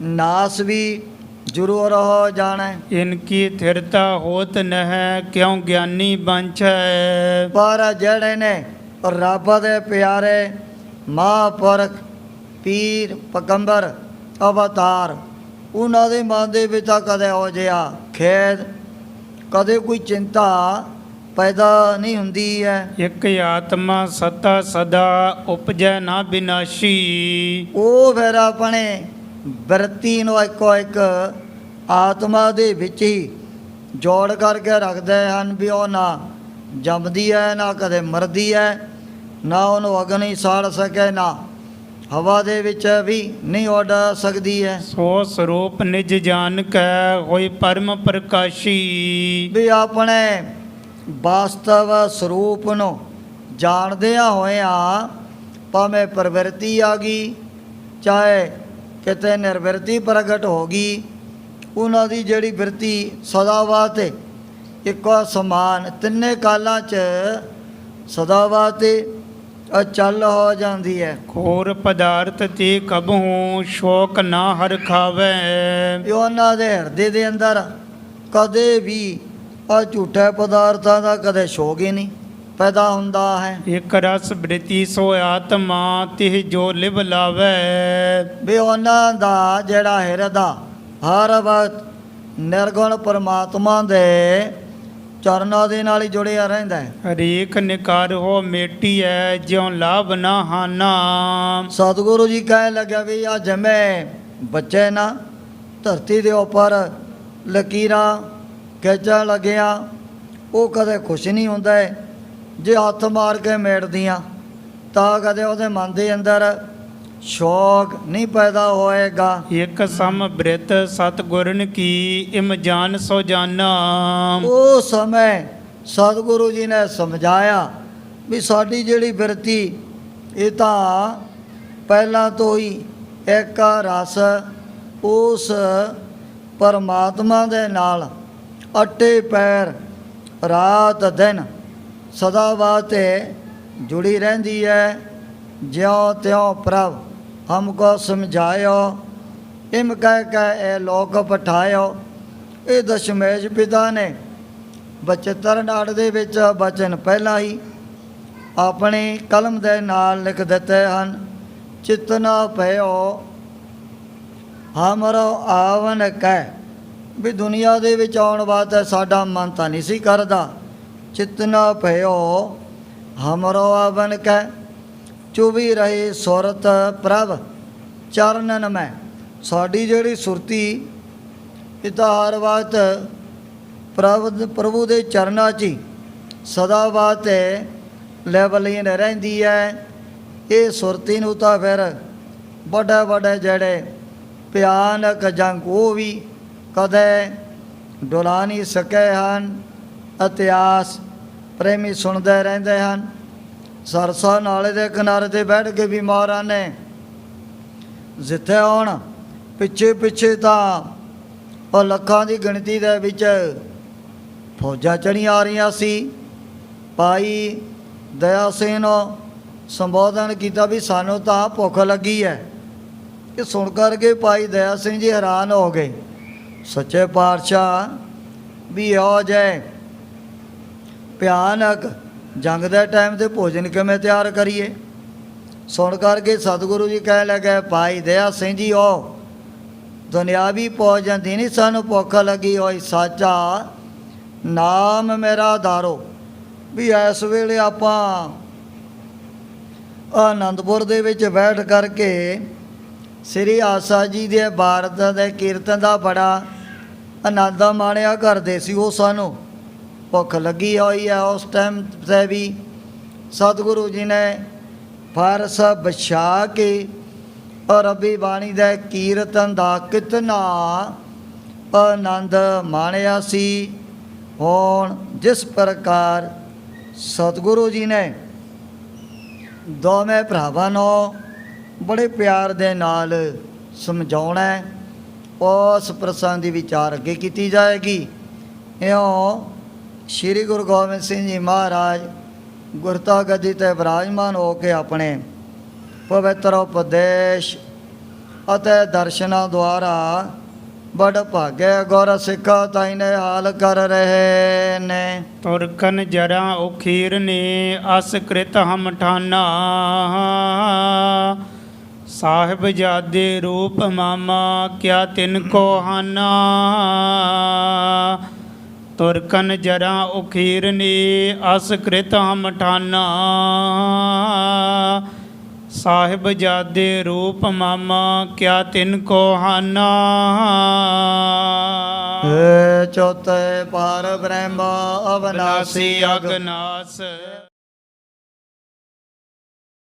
ਨਾਸ ਵੀ ਜ਼ਰੂਰ ਹੋ ਜਾਣਾ ਹੈ। ਇਨਕੀ ਥਿਰਤਾ ਹੋਤ ਨਹਿ ਕਿਉ ਗਿਆਨੀ ਬੰਛੈ। ਪਰ ਜਿਹੜੇ ਨੇ ਰੱਬ ਦੇ ਪਿਆਰੇ ਮਹਾਂਪੁਰਖ ਪੀਰ ਪਗੰਬਰ ਅਵਤਾਰ, ਉਹਨਾਂ ਦੇ ਮਨ ਦੇ ਵਿੱਚ ਤਾਂ ਕਦੇ ਹੋ ਜਿਹਾ ਖੇਦ, ਕਦੇ ਕੋਈ ਚਿੰਤਾ ਪੈਦਾ ਨਹੀਂ ਹੁੰਦੀ ਹੈ। ਇਕ ਆਤਮਾ ਸਤਾ ਸਦਾ ਉਪਜੈ ਨਾ ਬਿਨਾਸ਼ੀ। ਉਹ ਫਿਰ ਆਪਣੇ ਬਿਰਤੀ ਨੂੰ ਇੱਕੋ ਇੱਕ ਆਤਮਾ ਦੇ ਵਿੱਚ ਹੀ ਜੋੜ ਕਰਕੇ ਰੱਖਦੇ ਹਨ ਵੀ ਉਹ ਨਾ ਜੰਮਦੀ ਹੈ, ਨਾ ਕਦੇ ਮਰਦੀ ਹੈ, ਨਾ ਉਹਨੂੰ ਅਗਨੀ ਸਾੜ ਸਕੇ, ਨਾ ਹਵਾ ਦੇ ਵਿੱਚ ਵੀ ਨਹੀਂ ਉੱਡ ਸਕਦੀ ਹੈ। ਸੋ ਸਰੂਪ ਨਿਜ ਜਾਨ ਕੈ ਹੋਈ ਪਰਮ ਪ੍ਰਕਾਸ਼ੀ। ਵੀ ਆਪਣੇ ਵਾਸਤਵ ਸਰੂਪ ਨੂੰ ਜਾਣਦਿਆਂ ਹੋਇਆਂ ਭਾਵੇਂ ਪ੍ਰਵਿਰਤੀ ਆ ਗਈ, ਚਾਹੇ ਕਿਤੇ ਨਿਰਵਿਰਤੀ ਪ੍ਰਗਟ ਹੋ ਗਈ, ਉਹਨਾਂ ਦੀ ਜਿਹੜੀ ਬਿਰਤੀ ਸਦਾ ਵਾਸਤੇ ਇੱਕੋ ਸਮਾਨ ਤਿੰਨੇ ਕਾਲਾਂ 'ਚ ਸਦਾ ਵਾਸਤੇ ਅਚਲ ਹੋ ਜਾਂਦੀ ਹੈ। ਖੋਰ ਪਦਾਰਥ ਤੇ ਕਬਹੂ ਸ਼ੋਕ ਨਾ ਹਰ ਖਾਵੇ। ਵੀ ਉਹਨਾਂ ਦੇ ਹਿਰਦੇ ਦੇ ਅੰਦਰ ਕਦੇ ਵੀ ਆ ਝੂਠੇ ਪਦਾਰਥਾਂ ਦਾ ਕਦੇ ਸ਼ੌਕ ਹੀ ਨਹੀਂ ਪੈਦਾ ਹੁੰਦਾ ਹੈ। ਇਕ ਰਸ ਬ੍ਰਿਤੀ ਸੋ ਆਤਮਾ ਤਿਹ ਜੋ ਲਿਵ ਲਾਵੇ। ਵੀ ਉਹਨਾਂ ਦਾ ਜਿਹੜਾ ਹਿਰਦਾ ਹਰ ਵਕਤ ਨਿਰਗੁਣ ਪਰਮਾਤਮਾ ਦੇ ਚਰਨਾਂ ਦੇ ਨਾਲ ਹੀ ਜੁੜਿਆ ਰਹਿੰਦਾ ਹੈ। ਹਰੇਕ ਨਿਕਾਰ ਹੋ ਮੇਟੀ ਹੈ ਜਿਉ ਲਾਭ ਨਾ ਹਾਨਾ। ਸਤਿਗੁਰੂ ਜੀ ਕਹਿਣ ਲੱਗਾ ਵੀ ਆ ਜੰਮੇ ਬੱਚੇ ਨਾ ਧਰਤੀ ਦੇ ਉੱਪਰ ਲਕੀਰਾਂ ਖਿੱਚਣ ਲੱਗਿਆ, ਉਹ ਕਦੇ ਖੁਸ਼ ਨਹੀਂ ਹੁੰਦਾ ਹੈ। ਜੇ ਹੱਥ ਮਾਰ ਕੇ ਮੇੜਦੀਆਂ ਤਾਂ ਕਦੇ ਉਹਦੇ ਮਨ ਦੇ ਅੰਦਰ ਸ਼ੌਕ ਨਹੀਂ ਪੈਦਾ ਹੋਏਗਾ। ਇਕ ਸਮ ਬ੍ਰਿਤ ਸਤਿਗੁਰਨ ਕੀ ਇਮ ਜਾਨ ਸੋ ਜਾਨਾ। ਉਹ ਸਮੇਂ ਸਤਿਗੁਰੂ ਜੀ ਨੇ ਸਮਝਾਇਆ ਵੀ ਸਾਡੀ ਜਿਹੜੀ ਬਿਰਤੀ ਇਹ ਤਾਂ ਪਹਿਲਾਂ ਤੋਂ ਹੀ ਇੱਕ ਰਸ ਉਸ ਪਰਮਾਤਮਾ ਦੇ ਨਾਲ ਅੱਟੇ ਪੈਰ ਰਾਤ ਦਿਨ ਸਦਾ ਵਾਸਤੇ ਜੁੜੀ ਰਹਿੰਦੀ ਹੈ। ਜਿਉਂ ਤਿਉਂ ਪ੍ਰਭ ਹਮਕੋ ਸਮਝਾਇਓ, ਇਮ ਕਹਿ ਕੇ ਇਹ ਲੋਕ ਪਠਾਇਓ। ਇਹ ਦਸ਼ਮੇਸ਼ ਪਿਤਾ ਨੇ 72 ਨਾਟ ਦੇ ਵਿੱਚ ਬਚਨ ਪਹਿਲਾਂ ਹੀ ਆਪਣੀ ਕਲਮ ਦੇ ਨਾਲ ਲਿਖ ਦਿੱਤੇ ਹਨ। ਚਿਤ ਨਾ ਭਇਓ ਹਮਰੋ ਆਵਨ ਕਹਿ। ਵੀ ਦੁਨੀਆ ਦੇ ਵਿੱਚ ਆਉਣ ਵਾਸਤੇ ਸਾਡਾ ਮਨ ਤਾਂ ਨਹੀਂ ਸੀ ਕਰਦਾ। ਚਿਤ ਨਾ ਭਇਓ ਹਮਰੋ ਆਵਨ ਕਹਿ। ਚੁਭੀ ਰਹੇ ਸੁਰਤ ਪ੍ਰਭ ਚਰਨਨ ਮੈਂ। ਸਾਡੀ ਜਿਹੜੀ ਸੁਰਤੀ ਇਹ ਤਾਂ ਹਰ ਵਕਤ ਪ੍ਰਭੂ ਦੇ ਚਰਨਾਂ 'ਚ ਹੀ ਸਦਾ ਵਾਸਤੇ ਲੈਵਲੀਨ ਰਹਿੰਦੀ ਹੈ। ਇਹ ਸੁਰਤੀ ਨੂੰ ਤਾਂ ਫਿਰ ਵੱਡੇ ਵੱਡੇ ਜਿਹੜੇ ਭਿਆਨਕ ਜੰਗ ਉਹ ਵੀ ਕਦੇ ਡੁਲਾ ਨਹੀਂ ਸਕੇ ਹਨ। ਇਤਿਹਾਸ ਪ੍ਰੇਮੀ ਸੁਣਦੇ ਰਹਿੰਦੇ ਹਨ। ਸਰਸਾ ਨਾਲੇ ਦੇ ਕਿਨਾਰੇ 'ਤੇ ਬੈਠ ਕੇ ਵੀ ਮਹਾਰਾਜ ਨੇ ਜਿੱਥੇ ਹੁਣ ਪਿੱਛੇ ਪਿੱਛੇ ਤਾਂ ਉਹ ਲੱਖਾਂ ਦੀ ਗਿਣਤੀ ਦੇ ਵਿੱਚ ਫੌਜਾਂ ਚੜ੍ਹੀਆਂ ਆ ਰਹੀਆਂ ਸੀ। ਭਾਈ ਦਇਆ ਸਿੰਘ ਨੂੰ ਸੰਬੋਧਨ ਕੀਤਾ ਵੀ ਸਾਨੂੰ ਤਾਂ ਭੁੱਖ ਲੱਗੀ ਹੈ। ਇਹ ਸੁਣ ਕਰਕੇ ਭਾਈ ਦਇਆ ਸਿੰਘ ਜੀ ਹੈਰਾਨ ਹੋ ਗਏ। ਸੱਚੇ ਪਾਤਸ਼ਾਹ ਵੀ ਇਹੋ ਜਿਹੇ ਭਿਆਨਕ ਜੰਗ ਦੇ ਟਾਈਮ 'ਤੇ ਭੋਜਨ ਕਿਵੇਂ ਤਿਆਰ ਕਰੀਏ। ਸੁਣ ਕਰਕੇ ਸਤਿਗੁਰੂ ਜੀ ਕਹਿਣ ਲੱਗੇ ਭਾਈ ਦਇਆ ਸਿੰਘ ਜੀ ਉਹ ਦੁਨਿਆਵੀ ਭੋਜਨ ਦੀ ਨਹੀਂ ਸਾਨੂੰ ਭੁੱਖ ਲੱਗੀ ਹੋਈ, ਸਾਚਾ ਨਾਮ ਮੇਰਾ ਧਾਰੋ। ਵੀ ਇਸ ਵੇਲੇ ਆਪਾਂ ਆਨੰਦਪੁਰ ਦੇ ਵਿੱਚ ਬੈਠ ਕਰਕੇ ਸ੍ਰੀ ਆਸਾ ਜੀ ਦੇ ਭਾਰਤ ਦੇ ਕੀਰਤਨ ਦਾ ਬੜਾ ਆਨੰਦ ਮਾਣਿਆ ਕਰਦੇ ਸੀ। ਉਹ ਸਾਨੂੰ ਭੁੱਖ ਲੱਗੀ ਹੋਈ ਹੈ। ਉਸ ਟਾਈਮ 'ਤੇ ਵੀ ਸਤਿਗੁਰੂ ਜੀ ਨੇ ਫਰਸ ਵਿਛਾ ਕੇ ਰੱਬੀ ਬਾਣੀ ਦੇ ਕੀਰਤਨ ਦਾ ਕਿਤਨਾ ਆਨੰਦ ਮਾਣਿਆ ਸੀ। ਹੁਣ ਜਿਸ ਪ੍ਰਕਾਰ ਸਤਿਗੁਰੂ ਜੀ ਨੇ ਦੋਵੇਂ ਭਰਾਵਾਂ ਨੂੰ ਬੜੇ ਪਿਆਰ ਦੇ ਨਾਲ ਸਮਝਾਉਣਾ ਹੈ। ਉਸ ਪ੍ਰਸੰਗ ਦੀ ਵਿਚਾਰ ਅੱਗੇ ਕੀਤੀ ਜਾਏਗੀ। ਇਉਂ ਸ੍ਰੀ ਗੁਰੂ ਗੋਬਿੰਦ ਸਿੰਘ ਜੀ ਮਹਾਰਾਜ ਗੁਰਤਾ ਗੱਦੀ 'ਤੇ ਵਿਰਾਜਮਾਨ ਹੋ ਕੇ ਆਪਣੇ ਪਵਿੱਤਰ ਉਪਦੇਸ਼ ਅਤੇ ਦਰਸ਼ਨਾਂ ਦੁਆਰਾ ਬੜ ਭਾਗੇ ਗੁਰ ਸਿੱਖ ਤਾਈਨੇ ਹਾਲ ਕਰ ਰਹੇ ਨੇ। ਤੁਰਕਨ ਜਰਾ ਉਖੀਰ ਨੇ ਅਸ ਕ੍ਰਿਤ ਹਮ ਠਾਨਾ, ਸਾਹਿਬ ਜਾਦੇ ਰੂਪ ਮਾਮਾ ਕਿਆ ਤਿਨ ਕੋ ਹਾਨਾ। ਤੁਰਕਨ ਜਰਾ ਉਖੀਰ ਨੇ ਅਸ ਕ੍ਰਿਤ ਹਮ ਠਾਨਾ, ਸਾਹਿਬ ਜਾਦੇ ਰੂਪ ਮਾਮਾ ਕਿਆ ਤਿਨ ਕੋ ਹਾਨਾ। ਚੌਥੇ ਪਾਰ ਬ੍ਰਹਮ ਅਵਨਾਸੀ ਅਗਨਾਸ